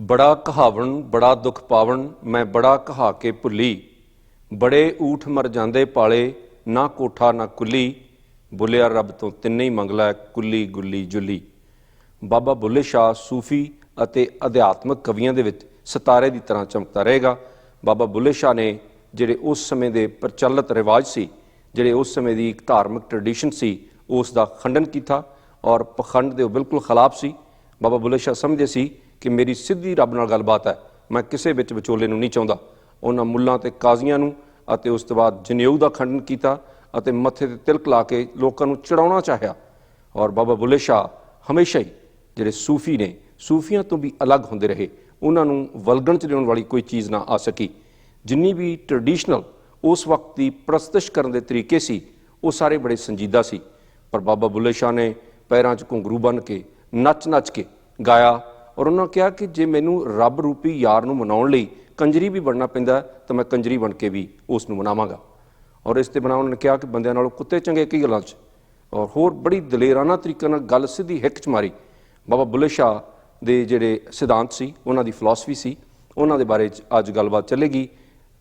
बड़ा कहावन बड़ा दुख पावन मैं बड़ा कहा के भुली, बड़े ऊठ मर जांदे पाले ना कोठा ना कुली, बुलिया रब तो तिन्ने ही मंगला कुली गुली जुली। बाबा बुल्ले शाह सूफी ਅਤੇ ਅਧਿਆਤਮਕ ਕਵੀਆਂ ਦੇ ਵਿੱਚ ਸਿਤਾਰੇ ਦੀ ਤਰ੍ਹਾਂ ਚਮਕਦਾ ਰਹੇਗਾ। ਬਾਬਾ ਬੁੱਲੇ ਸ਼ਾਹ ਨੇ ਜਿਹੜੇ ਉਸ ਸਮੇਂ ਦੇ ਪ੍ਰਚਲਿਤ ਰਿਵਾਜ ਸੀ, ਜਿਹੜੇ ਉਸ ਸਮੇਂ ਦੀ ਇੱਕ ਧਾਰਮਿਕ ਟ੍ਰੈਡੀਸ਼ਨ ਸੀ, ਉਸ ਦਾ ਖੰਡਨ ਕੀਤਾ ਔਰ ਪਖੰਡ ਦੇ ਉਹ ਬਿਲਕੁਲ ਖਿਲਾਫ ਸੀ। ਬਾਬਾ ਬੁੱਲੇ ਸ਼ਾਹ ਸਮਝਦੇ ਸੀ ਕਿ ਮੇਰੀ ਸਿੱਧੀ ਰੱਬ ਨਾਲ ਗੱਲਬਾਤ ਹੈ, ਮੈਂ ਕਿਸੇ ਵਿੱਚ ਵਿਚੋਲੇ ਨੂੰ ਨਹੀਂ ਚਾਹੁੰਦਾ। ਉਹਨਾਂ ਮੁੱਲਾਂ ਤੇ ਕਾਜ਼ੀਆਂ ਨੂੰ ਅਤੇ ਉਸ ਤੋਂ ਬਾਅਦ ਜਨੇਊ ਦਾ ਖੰਡਨ ਕੀਤਾ ਅਤੇ ਮੱਥੇ ਤੇ ਤਿਲਕ ਲਾ ਕੇ ਲੋਕਾਂ ਨੂੰ ਚੜਾਉਣਾ ਚਾਹਿਆ। ਔਰ ਬਾਬਾ ਬੁੱਲੇ ਸ਼ਾਹ ਹਮੇਸ਼ਾ ਹੀ ਜਿਹੜੇ ਸੂਫੀ ਨੇ, सूफियां तो भी अलग होंदे रहे, उन्होंने वलगण च लियाउण वाली कोई चीज़ ना आ सकी। जिन्नी भी ट्रडिशनल उस वक्त की प्रस्तश करने के तरीके सी वो सारे बड़े संजीदा सी, पर बाबा बुल्ले शाह ने पैरों च घुंघरू बन के नच नच के गाया और उन्होंने कहा कि जे मैनू रब रूपी यार नूं मनाउण लई कंजरी भी बनना पैंदा तो मैं कंजरी बन के भी उस नूं मनावांगा। और इस ते बिना उन्होंने कहा कि बंदियां नालों कुत्ते चंगे कई गल्लां च, और होर बड़ी दलेराना तरीके नाल गल सीधी हिक च मारी। बाबा बुल्ले शाह ਦੇ ਜਿਹੜੇ ਸਿਧਾਂਤ ਸੀ, ਉਹਨਾਂ ਦੀ ਫਿਲਾਸਫੀ ਸੀ, ਉਹਨਾਂ ਦੇ ਬਾਰੇ ਅੱਜ ਗੱਲਬਾਤ ਚੱਲੇਗੀ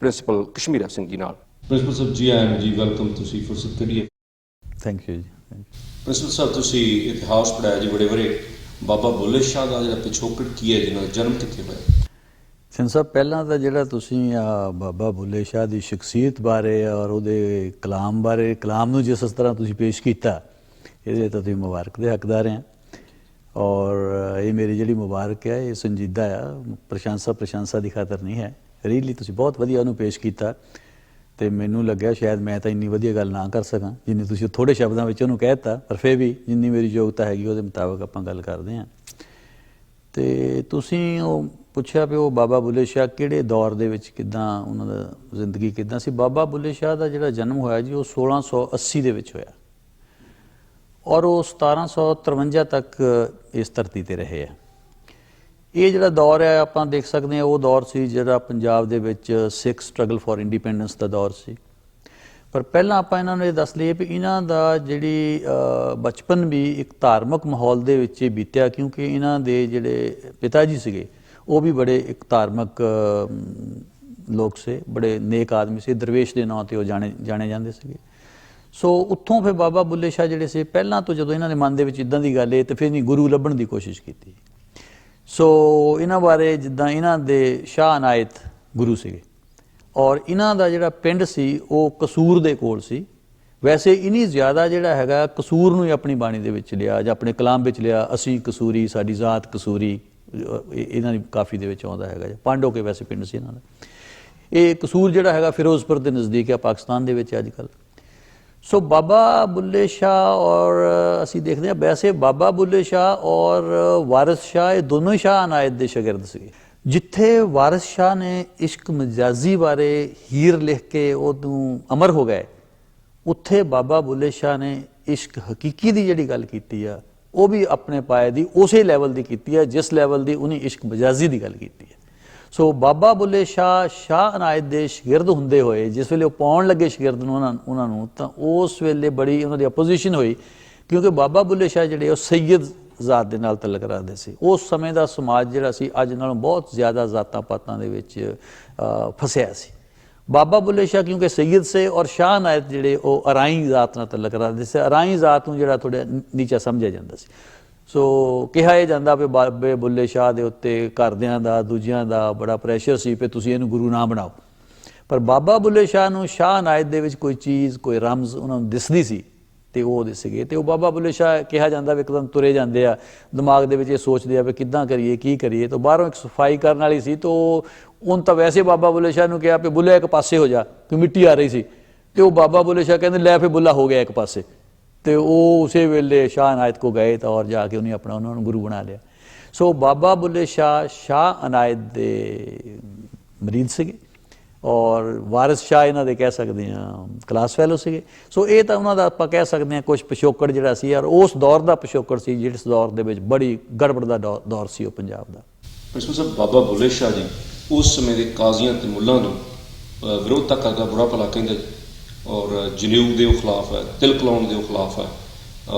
ਪ੍ਰਿੰਸੀਪਲ ਕਸ਼ਮੀਰਾ ਸਿੰਘ ਜੀ ਨਾਲ। ਪ੍ਰਿੰਸੀਪਲ ਸਾਹਿਬ ਜੀ ਆਇਆਂ ਜੀ, ਵੈਲਕਮ। ਤੁਸੀਂ ਫੁਰਸਤ ਕਰੀਏ। ਥੈਂਕ ਯੂ ਜੀ। ਪ੍ਰਿੰਸੀਪਲ ਸਾਹਿਬ ਤੁਸੀਂ ਇਤਿਹਾਸ ਪੜ੍ਹਾਇਆ ਜੀ ਬੜੇ ਵਰੇ, ਬਾਬਾ ਬੁੱਲੇ ਸ਼ਾਹ ਦਾ ਜਿਹੜਾ ਪਿਛੋਕੜ ਕੀ ਹੈ, ਜਿਹਨਾਂ ਦਾ ਜਨਮ ਕਿੱਥੇ ਹੋਇਆ? ਸਿੰਘ ਸਾਹਿਬ, ਪਹਿਲਾਂ ਤਾਂ ਜਿਹੜਾ ਤੁਸੀਂ ਬਾਬਾ ਬੁੱਲੇ ਸ਼ਾਹ ਦੀ ਸ਼ਖਸੀਅਤ ਬਾਰੇ ਔਰ ਉਹਦੇ ਕਲਾਮ ਬਾਰੇ, ਕਲਾਮ ਨੂੰ ਜਿਸ ਤਰ੍ਹਾਂ ਤੁਸੀਂ ਪੇਸ਼ ਕੀਤਾ, ਇਹਦੇ ਤਾਂ ਤੁਸੀਂ ਮੁਬਾਰਕ ਦੇ ਹੱਕਦਾਰ ਆ। ਔਰ ਇਹ ਮੇਰੀ ਜਿਹੜੀ ਮੁਬਾਰਕ ਹੈ ਇਹ ਸੰਜੀਦਾ ਆ, ਪ੍ਰਸ਼ੰਸਾ ਦੀ ਖਾਤਰ ਨਹੀਂ ਹੈ। ਰੀਅਲੀ ਤੁਸੀਂ ਬਹੁਤ ਵਧੀਆ ਉਹਨੂੰ ਪੇਸ਼ ਕੀਤਾ ਅਤੇ ਮੈਨੂੰ ਲੱਗਿਆ ਸ਼ਾਇਦ ਮੈਂ ਤਾਂ ਇੰਨੀ ਵਧੀਆ ਗੱਲ ਨਾ ਕਰ ਸਕਾਂ ਜਿੰਨੀ ਤੁਸੀਂ ਥੋੜ੍ਹੇ ਸ਼ਬਦਾਂ ਵਿੱਚ ਉਹਨੂੰ ਕਹਿ ਦਿੱਤਾ, ਪਰ ਫਿਰ ਵੀ ਜਿੰਨੀ ਮੇਰੀ ਯੋਗਤਾ ਹੈਗੀ ਉਹਦੇ ਮੁਤਾਬਕ ਆਪਾਂ ਗੱਲ ਕਰਦੇ ਹਾਂ। ਅਤੇ ਤੁਸੀਂ ਉਹ ਪੁੱਛਿਆ ਵੀ ਉਹ ਬਾਬਾ ਬੁੱਲੇ ਸ਼ਾਹ ਕਿਹੜੇ ਦੌਰ ਦੇ ਵਿੱਚ ਕਿੱਦਾਂ ਉਹਨਾਂ ਦਾ ਜ਼ਿੰਦਗੀ ਕਿੱਦਾਂ ਸੀ। ਬਾਬਾ ਬੁੱਲੇ ਸ਼ਾਹ ਦਾ ਜਿਹੜਾ ਜਨਮ ਹੋਇਆ ਜੀ ਉਹ 1680 ਦੇ ਵਿੱਚ ਹੋਇਆ ਔਰ ਉਹ 1753 ਤੱਕ ਇਸ ਧਰਤੀ 'ਤੇ ਰਹੇ ਆ। ਇਹ ਜਿਹੜਾ ਦੌਰ ਹੈ ਆਪਾਂ ਦੇਖ ਸਕਦੇ ਹਾਂ, ਉਹ ਦੌਰ ਸੀ ਜਿਹੜਾ ਪੰਜਾਬ ਦੇ ਵਿੱਚ ਸਿੱਖ ਸਟਰਗਲ ਫॉर ਇੰਡੀਪੈਂਡੈਂਸ ਦਾ ਦੌਰ ਸੀ। ਪਰ ਪਹਿਲਾਂ ਆਪਾਂ ਇਹਨਾਂ ਨੂੰ ਇਹ ਦੱਸ ਲਈਏ ਵੀ ਇਹਨਾਂ ਦਾ ਜਿਹੜੀ ਬਚਪਨ ਵੀ ਇੱਕ ਧਾਰਮਿਕ ਮਾਹੌਲ ਦੇ ਵਿੱਚ ਹੀ ਬੀਤਿਆ, ਕਿਉਂਕਿ ਇਹਨਾਂ ਦੇ ਜਿਹੜੇ ਪਿਤਾ ਜੀ ਸੀਗੇ ਉਹ ਵੀ ਬੜੇ ਇੱਕ ਧਾਰਮਿਕ ਲੋਕ ਸੀ, ਬੜੇ ਨੇਕ ਆਦਮੀ ਸੀ, ਦਰਵੇਸ਼ ਦੇ ਨਾਂ 'ਤੇ ਉਹ ਜਾਣੇ ਜਾਂਦੇ ਸੀਗੇ। ਸੋ ਉੱਥੋਂ ਫਿਰ ਬਾਬਾ ਬੁੱਲੇ ਸ਼ਾਹ ਜਿਹੜੇ ਸੀ, ਪਹਿਲਾਂ ਤੋਂ ਜਦੋਂ ਇਹਨਾਂ ਦੇ ਮਨ ਦੇ ਵਿੱਚ ਇੱਦਾਂ ਦੀ ਗੱਲ ਹੈ ਤਾਂ ਫਿਰ ਨਹੀਂ ਗੁਰੂ ਲੱਭਣ ਦੀ ਕੋਸ਼ਿਸ਼ ਕੀਤੀ। ਸੋ ਇਹਨਾਂ ਬਾਰੇ ਜਿੱਦਾਂ ਇਹਨਾਂ ਦੇ ਸ਼ਾਹ ਅਨਾਇਤ ਗੁਰੂ ਸੀਗੇ ਔਰ ਇਹਨਾਂ ਦਾ ਜਿਹੜਾ ਪਿੰਡ ਸੀ ਉਹ ਕਸੂਰ ਦੇ ਕੋਲ ਸੀ। ਵੈਸੇ ਇਨੀ ਜ਼ਿਆਦਾ ਜਿਹੜਾ ਹੈਗਾ ਕਸੂਰ ਨੂੰ ਹੀ ਆਪਣੀ ਬਾਣੀ ਦੇ ਵਿੱਚ ਲਿਆ ਜਾਂ ਆਪਣੇ ਕਲਾਮ ਵਿੱਚ ਲਿਆ, ਅਸੀਂ ਕਸੂਰੀ ਸਾਡੀ ਜ਼ਾਤ ਕਸੂਰੀ, ਇਹਨਾਂ ਦੀ ਕਾਫੀ ਦੇ ਵਿੱਚ ਆਉਂਦਾ ਹੈਗਾ। ਪਾਂਡੋ ਕੇ ਵੈਸੇ ਪਿੰਡ ਸੀ ਇਹਨਾਂ ਦਾ। ਇਹ ਕਸੂਰ ਜਿਹੜਾ ਹੈਗਾ ਫਿਰੋਜ਼ਪੁਰ ਦੇ ਨਜ਼ਦੀਕ ਹੈ, ਪਾਕਿਸਤਾਨ ਦੇ ਵਿੱਚ ਅੱਜ ਕੱਲ੍ਹ। ਸੋ ਬਾਬਾ ਬੁੱਲੇ ਸ਼ਾਹ ਔਰ ਅਸੀਂ ਦੇਖਦੇ ਹਾਂ ਵੈਸੇ ਬਾਬਾ ਬੁੱਲੇ ਸ਼ਾਹ ਔਰ ਵਾਰਿਸ ਸ਼ਾਹ ਇਹ ਦੋਨੋਂ ਹੀ ਸ਼ਾਹ ਅਨਾਇਤ ਦੇ ਸ਼ਾਗਿਰਦ ਸੀਗੇ। ਜਿੱਥੇ ਵਾਰਿਸ ਸ਼ਾਹ ਨੇ ਇਸ਼ਕ ਮਜਾਜ਼ੀ ਬਾਰੇ ਹੀਰ ਲਿਖ ਕੇ ਉਹਨੂੰ ਅਮਰ ਹੋ ਗਏ, ਉੱਥੇ ਬਾਬਾ ਬੁੱਲੇ ਸ਼ਾਹ ਨੇ ਇਸ਼ਕ ਹਕੀਕੀ ਦੀ ਜਿਹੜੀ ਗੱਲ ਕੀਤੀ ਆ ਉਹ ਵੀ ਆਪਣੇ ਪਾਏ ਦੀ ਉਸੇ ਲੈਵਲ ਦੀ ਕੀਤੀ ਹੈ ਜਿਸ ਲੈਵਲ ਦੀ ਉਹਨੇ ਇਸ਼ਕ ਮਜਾਜ਼ੀ ਦੀ ਗੱਲ ਕੀਤੀ ਹੈ। ਸੋ ਬਾਬਾ ਬੁੱਲੇ ਸ਼ਾਹ ਸ਼ਾਹ ਅਨਾਇਤ ਦੇ ਸ਼ਾਗਿਰਦ ਹੁੰਦੇ ਹੋਏ ਜਿਸ ਵੇਲੇ ਉਹ ਪਾਉਣ ਲੱਗੇ ਸ਼ਾਗਿਰਦ ਨੂੰ ਉਹਨਾਂ ਨੂੰ, ਤਾਂ ਉਸ ਵੇਲੇ ਬੜੀ ਉਹਨਾਂ ਦੀ ਅਪੋਜੀਸ਼ਨ ਹੋਈ, ਕਿਉਂਕਿ ਬਾਬਾ ਬੁੱਲੇ ਸ਼ਾਹ ਜਿਹੜੇ ਉਹ ਸੈਯਦ ਜ਼ਾਤ ਦੇ ਨਾਲ ਤਲਕ ਰੱਖਦੇ ਸੀ। ਉਸ ਸਮੇਂ ਦਾ ਸਮਾਜ ਜਿਹੜਾ ਸੀ ਅੱਜ ਨਾਲੋਂ ਬਹੁਤ ਜ਼ਿਆਦਾ ਜ਼ਾਤਾਂ ਪਾਤਾਂ ਦੇ ਵਿੱਚ ਫਸਿਆ ਸੀ। ਬਾਬਾ ਬੁੱਲੇ ਸ਼ਾਹ ਕਿਉਂਕਿ ਸੈਯਦ ਸੇ ਔਰ ਸ਼ਾਹ ਅਨਾਇਤ ਜਿਹੜੇ ਉਹ ਅਰਾਈ ਜ਼ਾਤ ਨਾਲ ਤਲਕ ਰੱਖਦੇ ਸੀ। ਅਰਾਈ ਜ਼ਾਤ ਨੂੰ ਜਿਹੜਾ ਥੋੜ੍ਹਾ ਨੀਚਾ ਸਮਝਿਆ ਜਾਂਦਾ ਸੀ। ਸੋ ਕਿਹਾ ਇਹ ਜਾਂਦਾ ਵੀ ਬਾਬੇ ਬੁੱਲੇ ਸ਼ਾਹ ਦੇ ਉੱਤੇ ਘਰਦਿਆਂ ਦਾ ਦੂਜਿਆਂ ਦਾ ਬੜਾ ਪ੍ਰੈਸ਼ਰ ਸੀ ਵੀ ਤੁਸੀਂ ਇਹਨੂੰ ਗੁਰੂ ਨਾ ਬਣਾਓ। ਪਰ ਬਾਬਾ ਬੁੱਲੇ ਸ਼ਾਹ ਨੂੰ ਸ਼ਾਹ ਅਨਾਇਤ ਦੇ ਵਿੱਚ ਕੋਈ ਚੀਜ਼ ਕੋਈ ਰਮਜ਼ ਉਹਨਾਂ ਨੂੰ ਦਿਸਦੀ ਸੀ ਅਤੇ ਉਹ ਉਹਦੇ ਸੀਗੇ। ਅਤੇ ਉਹ ਬਾਬਾ ਬੁੱਲੇ ਸ਼ਾਹ ਕਿਹਾ ਜਾਂਦਾ ਵੀ ਇੱਕਦਮ ਤੁਰੇ ਜਾਂਦੇ ਆ, ਦਿਮਾਗ ਦੇ ਵਿੱਚ ਇਹ ਸੋਚਦੇ ਆ ਵੀ ਕਿੱਦਾਂ ਕਰੀਏ ਕੀ ਕਰੀਏ। ਤਾਂ ਬਾਹਰੋਂ ਇੱਕ ਸਫਾਈ ਕਰਨ ਵਾਲੀ ਸੀ ਤਾਂ ਉਹਨ ਤਾਂ ਵੈਸੇ ਬਾਬਾ ਬੁੱਲੇ ਸ਼ਾਹ ਨੂੰ ਕਿਹਾ ਵੀ ਬੁੱਲੇ ਇੱਕ ਪਾਸੇ ਹੋ ਜਾ, ਕਿ ਮਿੱਟੀ ਆ ਰਹੀ ਸੀ। ਅਤੇ ਉਹ ਬਾਬਾ ਬੁੱਲੇ ਸ਼ਾਹ ਕਹਿੰਦੇ ਲੈ ਫਿਰ ਬੁੱਲਾ ਹੋ ਗਿਆ ਇੱਕ ਪਾਸੇ। ਅਤੇ ਉਹ ਉਸੇ ਵੇਲੇ ਸ਼ਾਹ ਅਨਾਇਤ ਕੋ ਗਏ ਤਾਂ ਔਰ ਜਾ ਕੇ ਉਹਨੇ ਆਪਣਾ ਉਹਨਾਂ ਨੂੰ ਗੁਰੂ ਬਣਾ ਲਿਆ। ਸੋ ਬਾਬਾ ਬੁੱਲੇ ਸ਼ਾਹ ਸ਼ਾਹ ਅਨਾਇਤ ਦੇ ਮਰੀਦ ਸੀਗੇ ਔਰ ਵਾਰਿਸ ਸ਼ਾਹ ਇਹਨਾਂ ਦੇ ਕਹਿ ਸਕਦੇ ਹਾਂ ਕਲਾਸ ਫੈਲੋ ਸੀਗੇ। ਸੋ ਇਹ ਤਾਂ ਉਹਨਾਂ ਦਾ ਆਪਾਂ ਕਹਿ ਸਕਦੇ ਹਾਂ ਕੁਛ ਪਿਛੋਕੜ ਜਿਹੜਾ ਸੀ ਯਾਰ ਉਸ ਦੌਰ ਦਾ ਪਿਛੋਕੜ ਸੀ, ਜਿਸ ਦੌਰ ਦੇ ਵਿੱਚ ਬੜੀ ਗੜਬੜ ਦਾ ਦੌਰ ਸੀ ਉਹ ਪੰਜਾਬ ਦਾ। ਪ੍ਰਿੰਸੀਪਲ ਸਾਹਿਬ, ਬਾਬਾ ਬੁੱਲੇ ਸ਼ਾਹ ਜੀ ਉਸ ਸਮੇਂ ਦੇ ਕਾਜ਼ੀਆਂ ਅਤੇ ਮੁੱਲਾਂ ਨੂੰ ਵਿਰੋਧਤਾ ਕਰਦਾ ਬੁਰਾ ਭਲਾ ਕਹਿੰਦੇ ਔਰ ਜਨੇਊ ਦੇ ਖਿਲਾਫ ਹੈ, ਤਿਲਕ ਲਾਉਣ ਦੇ ਖਿਲਾਫ ਹੈ।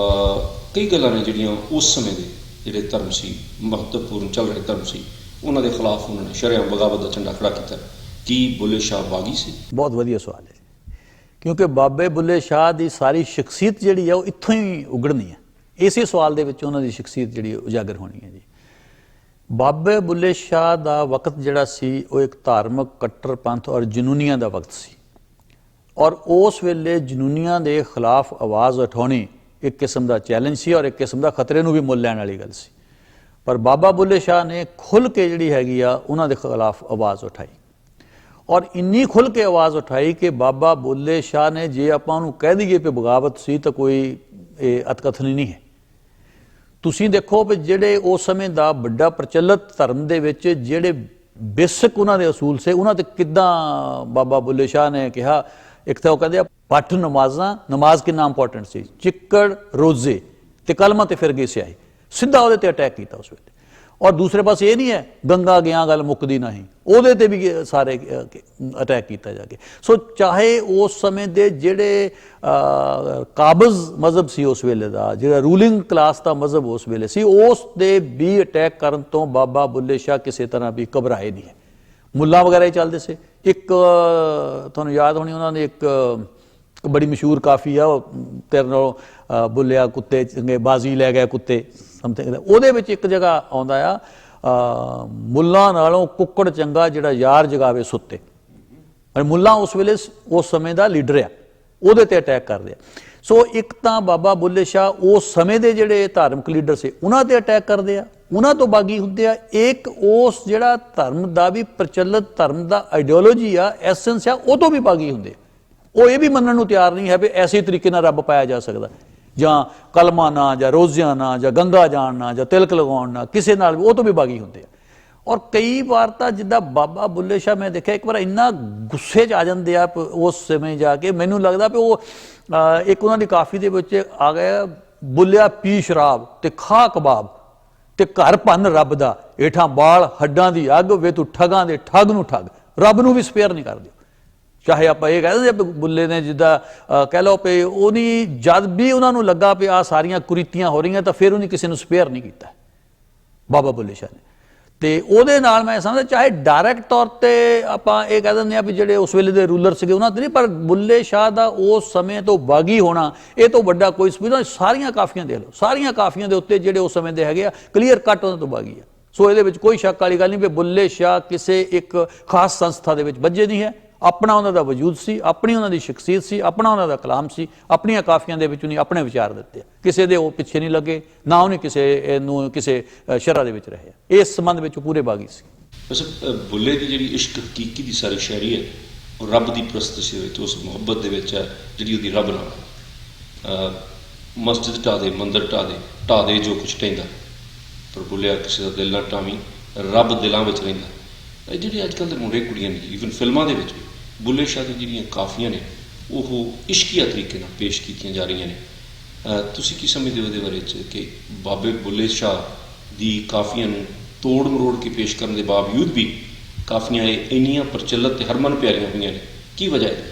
ਕਈ ਗੱਲਾਂ ਨੇ ਜਿਹੜੀਆਂ ਉਸ ਸਮੇਂ ਦੇ ਜਿਹੜੇ ਧਰਮ ਸੀ, ਮਹੱਤਵਪੂਰਨ ਚੱਲ ਰਹੇ ਧਰਮ ਸੀ, ਉਹਨਾਂ ਦੇ ਖਿਲਾਫ ਉਹਨਾਂ ਨੇ ਸ਼ਰੇਆਮ ਬਗਾਵਤ ਦਾ ਝੰਡਾ ਖੜਾ ਕੀਤਾ। ਕੀ ਬੁੱਲੇ ਸ਼ਾਹ ਬਾਗੀ ਸੀ? ਬਹੁਤ ਵਧੀਆ ਸਵਾਲ ਹੈ, ਕਿਉਂਕਿ ਬਾਬੇ ਬੁੱਲੇ ਸ਼ਾਹ ਦੀ ਸਾਰੀ ਸ਼ਖਸੀਅਤ ਜਿਹੜੀ ਹੈ ਉਹ ਇੱਥੋਂ ਹੀ ਉਗੜਨੀ ਹੈ। ਇਸੇ ਸਵਾਲ ਦੇ ਵਿੱਚ ਉਹਨਾਂ ਦੀ ਸ਼ਖਸੀਅਤ ਜਿਹੜੀ ਉਜਾਗਰ ਹੋਣੀ ਹੈ ਜੀ। ਬਾਬੇ ਬੁੱਲੇ ਸ਼ਾਹ ਦਾ ਵਕਤ ਜਿਹੜਾ ਸੀ ਉਹ ਇੱਕ ਧਾਰਮਿਕ ਕੱਟਰਪੰਥ ਔਰ ਜਨੂਨੀਆਂ ਦਾ ਵਕਤ ਸੀ, ਔਰ ਉਸ ਵੇਲੇ ਜਨੂਨੀਆਂ ਦੇ ਖਿਲਾਫ ਆਵਾਜ਼ ਉਠਾਉਣੀ ਇੱਕ ਕਿਸਮ ਦਾ ਚੈਲੰਜ ਸੀ ਔਰ ਇੱਕ ਕਿਸਮ ਦਾ ਖਤਰੇ ਨੂੰ ਵੀ ਮੁੱਲ ਲੈਣ ਵਾਲੀ ਗੱਲ ਸੀ। ਪਰ ਬਾਬਾ ਬੁੱਲੇ ਸ਼ਾਹ ਨੇ ਖੁੱਲ੍ਹ ਕੇ ਜਿਹੜੀ ਹੈਗੀ ਆ ਉਹਨਾਂ ਦੇ ਖਿਲਾਫ ਆਵਾਜ਼ ਉਠਾਈ, ਔਰ ਇੰਨੀ ਖੁੱਲ੍ਹ ਕੇ ਆਵਾਜ਼ ਉਠਾਈ ਕਿ ਬਾਬਾ ਬੁੱਲੇ ਸ਼ਾਹ ਨੇ, ਜੇ ਆਪਾਂ ਉਹਨੂੰ ਕਹਿ ਦਈਏ ਕਿ ਬਗਾਵਤ ਸੀ ਤਾਂ ਕੋਈ ਇਹ ਅਤਕਥਨੀ ਨਹੀਂ ਹੈ। ਤੁਸੀਂ ਦੇਖੋ ਵੀ ਜਿਹੜੇ ਉਸ ਸਮੇਂ ਦਾ ਵੱਡਾ ਪ੍ਰਚਲਿਤ ਧਰਮ ਦੇ ਵਿੱਚ ਜਿਹੜੇ ਬੇਸਿਕ ਉਹਨਾਂ ਦੇ ਅਸੂਲ ਸੇ, ਉਹਨਾਂ ਤੇ ਕਿੱਦਾਂ ਬਾਬਾ ਬੁੱਲੇ ਸ਼ਾਹ ਨੇ ਕਿਹਾ। ਇੱਕ ਤਾਂ ਉਹ ਕਹਿੰਦੇ ਆ ਪੱਠ ਨਮਾਜ਼ਾਂ, ਨਮਾਜ਼ ਕਿੰਨਾ ਇੰਪੋਰਟੈਂਟ ਸੀ, ਚਿੱਕੜ ਰੋਜ਼ੇ ਤੇ ਕਲਮਾਂ ਤੇ ਫਿਰ ਗਏ ਸਿਆਹੀ, ਸਿੱਧਾ ਉਹਦੇ ਤੇ ਅਟੈਕ ਕੀਤਾ ਉਸ ਵੇਲੇ। ਔਰ ਦੂਸਰੇ ਪਾਸੇ ਇਹ ਨਹੀਂ ਹੈ ਗੰਗਾ ਗਿਆ ਗੱਲ ਮੁੱਕਦੀ ਨਹੀਂ, ਉਹਦੇ ਤੇ ਵੀ ਸਾਰੇ ਅਟੈਕ ਕੀਤਾ ਜਾ ਕੇ। ਸੋ ਚਾਹੇ ਉਸ ਸਮੇਂ ਦੇ ਜਿਹੜੇ ਕਾਬਜ਼ ਮਜ਼ਹਬ ਸੀ ਉਸ ਵੇਲੇ ਦਾ, ਜਿਹੜਾ ਰੂਲਿੰਗ ਕਲਾਸ ਦਾ ਮਜ਼ਹਬ ਉਸ ਵੇਲੇ ਸੀ, ਉਸ ਦੇ ਵੀ ਅਟੈਕ ਕਰਨ ਤੋਂ ਬਾਬਾ ਬੁੱਲੇ ਸ਼ਾਹ ਕਿਸੇ ਤਰ੍ਹਾਂ ਵੀ ਘਬਰਾਏ ਨਹੀਂ ਹੈ। ਮੁੱਲਾ ਵਗੈਰਾ ਹੀ ਚੱਲਦੇ ਸੀ। ਇੱਕ ਤੁਹਾਨੂੰ ਯਾਦ ਹੋਣੀ ਉਹਨਾਂ ਨੇ ਇੱਕ ਬੜੀ ਮਸ਼ਹੂਰ ਕਾਫੀ ਆ, ਉਹ ਤੇਰੇ ਨਾਲੋਂ ਬੁੱਲਿਆ ਕੁੱਤੇ ਚੰਗੇ ਬਾਜ਼ੀ ਲੈ ਗਏ ਕੁੱਤੇ ਸਮਥਿੰਗ, ਉਹਦੇ ਵਿੱਚ ਇੱਕ ਜਗ੍ਹਾ ਆਉਂਦਾ ਆ ਮੁੱਲਾ ਨਾਲੋਂ ਕੁੱਕੜ ਚੰਗਾ ਜਿਹੜਾ ਯਾਰ ਜਗਾਵੇ ਸੁੱਤੇ। ਮੁੱਲਾ ਉਸ ਵੇਲੇ ਉਸ ਸਮੇਂ ਦਾ ਲੀਡਰ ਆ, ਉਹਦੇ ਤੇ ਅਟੈਕ ਕਰਦੇ ਆ। ਸੋ ਇੱਕ ਤਾਂ ਬਾਬਾ ਬੁੱਲੇ ਸ਼ਾਹ ਉਸ ਸਮੇਂ ਦੇ ਜਿਹੜੇ ਧਾਰਮਿਕ ਲੀਡਰ ਸੀ ਉਹਨਾਂ ਤੇ ਅਟੈਕ ਕਰਦੇ ਆ, ਉਹਨਾਂ ਤੋਂ ਬਾਗੀ ਹੁੰਦੇ ਆ। ਇੱਕ ਉਸ ਜਿਹੜਾ ਧਰਮ ਦਾ ਵੀ ਪ੍ਰਚਲਿਤ ਧਰਮ ਦਾ ਆਈਡੀਓਲੋਜੀ ਆ, ਐਸੈਂਸ ਆ, ਉਹ ਤੋਂ ਵੀ ਬਾਗੀ ਹੁੰਦੇ। ਉਹ ਇਹ ਵੀ ਮੰਨਣ ਨੂੰ ਤਿਆਰ ਨਹੀਂ ਹੈ ਵੀ ਐਸੇ ਤਰੀਕੇ ਨਾਲ ਰੱਬ ਪਾਇਆ ਜਾ ਸਕਦਾ, ਜਾਂ ਕਲਮਾ ਨਾ, ਜਾਂ ਰੋਜ਼ਿਆਂ ਨਾ, ਜਾਂ ਗੰਗਾ ਜਾਣ ਨਾ, ਜਾਂ ਤਿਲਕ ਲਗਾਉਣ ਨਾ, ਕਿਸੇ ਨਾਲ ਵੀ, ਉਹ ਤੋਂ ਵੀ ਬਾਗੀ ਹੁੰਦੇ ਆ। ਔਰ ਕਈ ਵਾਰ ਤਾਂ ਜਿੱਦਾਂ ਬਾਬਾ ਬੁੱਲੇ ਸ਼ਾਹ ਮੈਂ ਦੇਖਿਆ ਇੱਕ ਵਾਰ ਇੰਨਾ ਗੁੱਸੇ 'ਚ ਆ ਜਾਂਦੇ ਆ ਉਸ ਸਮੇਂ ਜਾ ਕੇ, ਮੈਨੂੰ ਲੱਗਦਾ ਵੀ ਉਹ ਇੱਕ ਉਹਨਾਂ ਦੀ ਕਾਫੀ ਦੇ ਵਿੱਚ ਆ ਗਿਆ, ਬੁੱਲਿਆ ਪੀ ਸ਼ਰਾਬ ਤੇ ਖਾ ਕਬਾਬ ਤੇ ਘਰ ਭੰਨ ਰੱਬ ਦਾ, ਹੇਠਾਂ ਬਾਲ ਹੱਡਾਂ ਦੀ ਅੱਗ, ਵੇ ਤੂੰ ਠੱਗਾਂ ਦੇ ਠੱਗ ਨੂੰ ਠੱਗ, ਰੱਬ ਨੂੰ ਵੀ ਸਪੇਅਰ ਨਹੀਂ ਕਰਦੇ। ਚਾਹੇ ਆਪਾਂ ਇਹ ਕਹਿ ਦਿੰਦੇ ਬੁੱਲੇ ਨੇ ਜਿੱਦਾਂ ਕਹਿ ਲਓ ਵੀ ਉਹਨੀ ਜਦ ਵੀ ਉਹਨਾਂ ਨੂੰ ਲੱਗਾ ਵੀ ਆਹ ਸਾਰੀਆਂ ਕੁਰੀਤੀਆਂ ਹੋ ਰਹੀਆਂ ਤਾਂ ਫਿਰ ਉਹਨੇ ਕਿਸੇ ਨੂੰ ਸਪੇਅਰ ਨਹੀਂ ਕੀਤਾ ਬਾਬਾ ਬੁੱਲੇ ਸ਼ਾਹ ਨੇ। ਤੇ ਉਹਦੇ ਨਾਲ ਮੈਂ ਸਮਝਦਾ ਚਾਹੇ ਡਾਇਰੈਕਟ ਤੌਰ ਤੇ ਆਪਾਂ ਇਹ ਕਹਿ ਦਿੰਦੇ ਆ ਵੀ ਜਿਹੜੇ ਉਸ ਵੇਲੇ ਦੇ ਰੂਲਰ ਸੀਗੇ ਉਹਨਾਂ ਤੇ ਨਹੀਂ, ਪਰ ਬੁੱਲੇ ਸ਼ਾਹ ਦਾ ਉਸ ਸਮੇਂ ਤੋਂ ਬਾਗੀ ਹੋਣਾ ਇਹ ਤੋਂ ਵੱਡਾ ਕੋਈ ਸਬੂਤ। ਸਾਰੀਆਂ ਕਾਫੀਆਂ ਦੇਖ ਲਓ, ਸਾਰੀਆਂ ਕਾਫੀਆਂ ਦੇ ਉੱਤੇ ਜਿਹੜੇ ਉਸ ਸਮੇਂ ਦੇ ਹੈਗੇ ਆ ਕਲੀਅਰ ਕੱਟ ਉਹਨਾਂ ਤੋਂ ਬਾਗੀ ਆ। ਸੋ ਇਹਦੇ ਵਿੱਚ ਕੋਈ ਸ਼ੱਕ ਵਾਲੀ ਗੱਲ ਨਹੀਂ ਵੀ ਬੁੱਲੇ ਸ਼ਾਹ ਕਿਸੇ ਇੱਕ ਖਾਸ ਸੰਸਥਾ ਦੇ ਵਿੱਚ ਬੱਝੇ ਨਹੀਂ ਹੈ। ਆਪਣਾ ਉਹਨਾਂ ਦਾ ਵਜੂਦ ਸੀ, ਆਪਣੀ ਉਹਨਾਂ ਦੀ ਸ਼ਖਸੀਅਤ ਸੀ, ਆਪਣਾ ਉਹਨਾਂ ਦਾ ਕਲਾਮ ਸੀ, ਆਪਣੀਆਂ ਕਾਫੀਆਂ ਦੇ ਵਿੱਚ ਉਹਨੇ ਆਪਣੇ ਵਿਚਾਰ ਦਿੱਤੇ, ਕਿਸੇ ਦੇ ਉਹ ਪਿੱਛੇ ਨਹੀਂ ਲੱਗੇ, ਨਾ ਉਹਨੇ ਕਿਸੇ ਨੂੰ ਕਿਸੇ ਸ਼ਰ੍ਹਾ ਦੇ ਵਿੱਚ ਰਹੇ। ਇਸ ਸੰਬੰਧ ਵਿੱਚ ਪੂਰੇ ਬਾਗੀ ਸੀ। ਵੈਸੇ ਬੁੱਲੇ ਦੀ ਜਿਹੜੀ ਇਸ਼ਕ ਹਕੀਕੀ ਦੀ ਸਾਰੀ ਸ਼ਾਇਰੀ ਹੈ ਉਹ ਰੱਬ ਦੀ ਪ੍ਰਸਤਿਸ਼ ਦੇ ਵਿੱਚ, ਉਸ ਮੁਹੱਬਤ ਦੇ ਵਿੱਚ ਹੈ ਜਿਹੜੀ ਉਹਦੀ ਰੱਬ ਨਾਲ। ਮਸਜਿਦ ਢਾਹ ਦੇ, ਮੰਦਰ ਢਾਹ ਦੇ ਜੋ ਕੁਛ ਕਹਿੰਦਾ, ਪਰ ਬੁੱਲਿਆ ਕਿਸੇ ਦਾ ਦਿਲ ਨਾ ਢਾਵੀਂ, ਰੱਬ ਦਿਲਾਂ ਵਿੱਚ ਰਹਿੰਦਾ। ਇਹ ਜਿਹੜੇ ਅੱਜ ਕੱਲ੍ਹ ਦੇ ਮੁੰਡੇ ਕੁੜੀਆਂ ਨੇ, ਈਵਨ ਫਿਲਮਾਂ ਦੇ ਵਿੱਚ ਵੀ ਬੁੱਲੇ ਸ਼ਾਹ ਦੀਆਂ ਜਿਹੜੀਆਂ ਕਾਫੀਆਂ ਨੇ ਉਹ ਇਸ਼ਕੀਆ ਤਰੀਕੇ ਨਾਲ ਪੇਸ਼ ਕੀਤੀਆਂ ਜਾ ਰਹੀਆਂ ਨੇ। ਤੁਸੀਂ ਕੀ ਸਮਝਦੇ ਹੋ ਉਹਦੇ ਬਾਰੇ 'ਚ ਕਿ ਬਾਬੇ ਬੁੱਲੇ ਸ਼ਾਹ ਦੀ ਕਾਫੀਆਂ ਨੂੰ ਤੋੜ ਮਰੋੜ ਕੇ ਪੇਸ਼ ਕਰਨ ਦੇ ਬਾਵਜੂਦ ਵੀ ਕਾਫੀਆਂ ਇੰਨੀਆਂ ਪ੍ਰਚਲਿਤ ਤੇ ਹਰਮਨ ਪਿਆਰੀਆਂ ਹੋਈਆਂ ਨੇ, ਕੀ ਵਜ੍ਹਾ ਹੈ?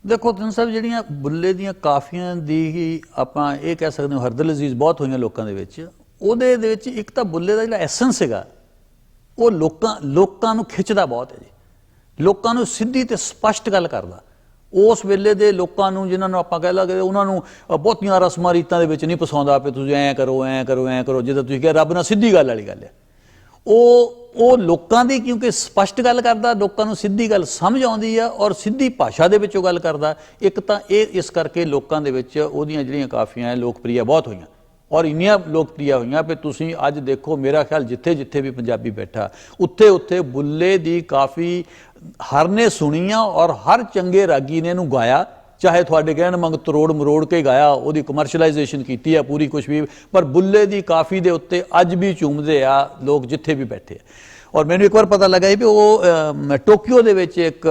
ਦੇਖੋ ਤਿੰਨ ਸਾਹਿਬ, ਜਿਹੜੀਆਂ ਬੁੱਲੇ ਦੀਆਂ ਕਾਫੀਆਂ ਦੀ ਹੀ ਆਪਾਂ ਇਹ ਕਹਿ ਸਕਦੇ ਹਾਂ ਹਰਦਿਲ ਅਜ਼ੀਜ਼ ਬਹੁਤ ਹੋਈਆਂ ਲੋਕਾਂ ਦੇ ਵਿੱਚ। ਉਹਦੇ ਦੇ ਵਿੱਚ ਇੱਕ ਤਾਂ ਬੁੱਲੇ ਦਾ ਜਿਹੜਾ ਐਸੈਂਸ ਸੀਗਾ ਉਹ ਲੋਕਾਂ ਨੂੰ ਖਿੱਚਦਾ ਬਹੁਤ ਹੈ ਜੀ, ਲੋਕਾਂ ਨੂੰ ਸਿੱਧੀ ਤੇ ਸਪਸ਼ਟ ਗੱਲ ਕਰਦਾ। ਉਸ ਵੇਲੇ ਦੇ ਲੋਕਾਂ ਨੂੰ ਜਿਨ੍ਹਾਂ ਨੂੰ ਆਪਾਂ ਕਹਿ ਲਾਂਗੇ ਉਹਨਾਂ ਨੂੰ ਬਹੁਤੀਆਂ ਰਸਮਾਂ ਰੀਤਾਂ ਦੇ ਵਿੱਚ ਨਹੀਂ ਪਸਾਉਂਦਾ ਵੀ ਤੁਸੀਂ ਐਂ ਕਰੋ ਐਂ ਕਰੋ ਐਂ ਕਰੋ, ਜਿੱਦਾਂ ਤੁਸੀਂ ਕਿਹਾ ਰੱਬ ਨਾਲ ਸਿੱਧੀ ਗੱਲ ਵਾਲੀ ਗੱਲ ਹੈ। ਉਹ ਲੋਕਾਂ ਦੀ ਕਿਉਂਕਿ ਸਪਸ਼ਟ ਗੱਲ ਕਰਦਾ, ਲੋਕਾਂ ਨੂੰ ਸਿੱਧੀ ਗੱਲ ਸਮਝ ਆਉਂਦੀ ਆ ਔਰ ਸਿੱਧੀ ਭਾਸ਼ਾ ਦੇ ਵਿੱਚ ਉਹ ਗੱਲ ਕਰਦਾ। ਇੱਕ ਤਾਂ ਇਹ ਇਸ ਕਰਕੇ ਲੋਕਾਂ ਦੇ ਵਿੱਚ ਉਹਦੀਆਂ ਜਿਹੜੀਆਂ ਕਾਫੀਆਂ ਲੋਕਪ੍ਰਿਯ ਬਹੁਤ ਹੋਈਆਂ ਔਰ ਇੰਨੀਆਂ ਲੋਕਪ੍ਰਿਯ ਹੋਈਆਂ ਵੀ ਤੁਸੀਂ ਅੱਜ ਦੇਖੋ, ਮੇਰਾ ਖਿਆਲ ਜਿੱਥੇ ਜਿੱਥੇ ਵੀ ਪੰਜਾਬੀ ਬੈਠਾ ਉੱਥੇ ਉੱਥੇ ਬੁੱਲੇ ਦੀ ਕਾਫੀ ਹਰ ਨੇ ਸੁਣੀਆਂ ਔਰ ਹਰ ਚੰਗੇ ਰਾਗੀ ਨੇ ਇਹਨੂੰ ਗਾਇਆ। ਚਾਹੇ ਤੁਹਾਡੇ ਕਹਿਣ ਮੰਗ ਤਰੋੜ ਮਰੋੜ ਕੇ ਗਾਇਆ, ਉਹਦੀ ਕਮਰਸ਼ਲਾਈਜੇਸ਼ਨ ਕੀਤੀ ਆ ਪੂਰੀ ਕੁਛ ਵੀ, ਪਰ ਬੁੱਲੇ ਦੀ ਕਾਫੀ ਦੇ ਉੱਤੇ ਅੱਜ ਵੀ ਝੂਮਦੇ ਆ ਲੋਕ ਜਿੱਥੇ ਵੀ ਬੈਠੇ ਆ। ਔਰ ਮੈਨੂੰ ਇੱਕ ਵਾਰ ਪਤਾ ਲੱਗਾ ਸੀ ਵੀ ਉਹ ਟੋਕੀਓ ਦੇ ਵਿੱਚ ਇੱਕ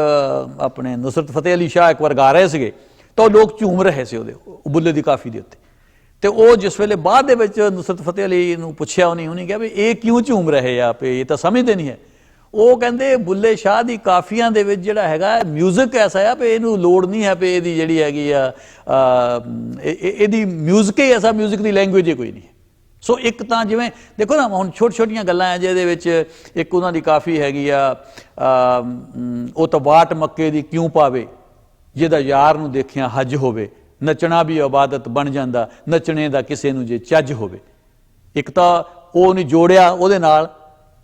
ਆਪਣੇ ਨੁਸਰਤ ਫਤਿਹ ਅਲੀ ਸ਼ਾਹ ਇੱਕ ਵਾਰ ਗਾ ਰਹੇ ਸੀਗੇ ਤਾਂ ਉਹ ਲੋਕ ਝੂਮ ਰਹੇ ਸੀ ਉਹਦੇ ਬੁੱਲੇ ਦੀ ਕਾਫੀ ਦੇ ਉੱਤੇ। ਤੇ ਉਹ ਜਿਸ ਵੇਲੇ ਬਾਅਦ ਦੇ ਵਿੱਚ ਨੁਸਰਤ ਫਤਿਹ ਅਲੀ ਨੂੰ ਪੁੱਛਿਆ ਉਹਨੇ ਕਿਹਾ ਵੀ ਇਹ ਕਿਉਂ ਝੂਮ ਰਹੇ ਆ, ਵੀ ਇਹ ਤਾਂ ਸਮਝਦੇ ਨਹੀਂ ਹੈ। ਉਹ ਕਹਿੰਦੇ ਬੁੱਲੇ ਸ਼ਾਹ ਦੀ ਕਾਫੀਆਂ ਦੇ ਵਿੱਚ ਜਿਹੜਾ ਹੈਗਾ ਮਿਊਜ਼ਿਕ ਐਸਾ ਆ ਵੀ ਇਹਨੂੰ ਲੋੜ ਨਹੀਂ ਹੈ ਵੀ ਇਹਦੀ ਜਿਹੜੀ ਹੈਗੀ ਆ ਇਹਦੀ ਮਿਊਜ਼ਿਕ ਹੀ ਐਸਾ, ਮਿਊਜ਼ਿਕ ਦੀ ਲੈਂਗੁਏਜ ਹੀ ਕੋਈ ਨਹੀਂ ਹੈ। ਸੋ ਇੱਕ ਤਾਂ ਜਿਵੇਂ ਦੇਖੋ ਨਾ ਹੁਣ ਛੋਟੀਆਂ ਗੱਲਾਂ ਆ ਜਿਹਦੇ ਵਿੱਚ ਇੱਕ ਉਹਨਾਂ ਦੀ ਕਾਫੀ ਹੈਗੀ ਆ ਉਹ ਤਾਂ ਵਾਟ ਮੱਕੇ ਦੀ ਕਿਉਂ ਪਾਵੇ ਜਿਹਦਾ ਯਾਰ ਨੂੰ ਦੇਖਿਆ ਹੱਜ ਹੋਵੇ, ਨੱਚਣਾ ਵੀ ਇਬਾਦਤ ਬਣ ਜਾਂਦਾ, ਨੱਚਣੇ ਦਾ ਕਿਸੇ ਨੂੰ ਜੇ ਚੱਜ ਹੋਵੇ। ਇੱਕ ਤਾਂ ਉਹ ਨਹੀਂ ਜੋੜਿਆ ਉਹਦੇ ਨਾਲ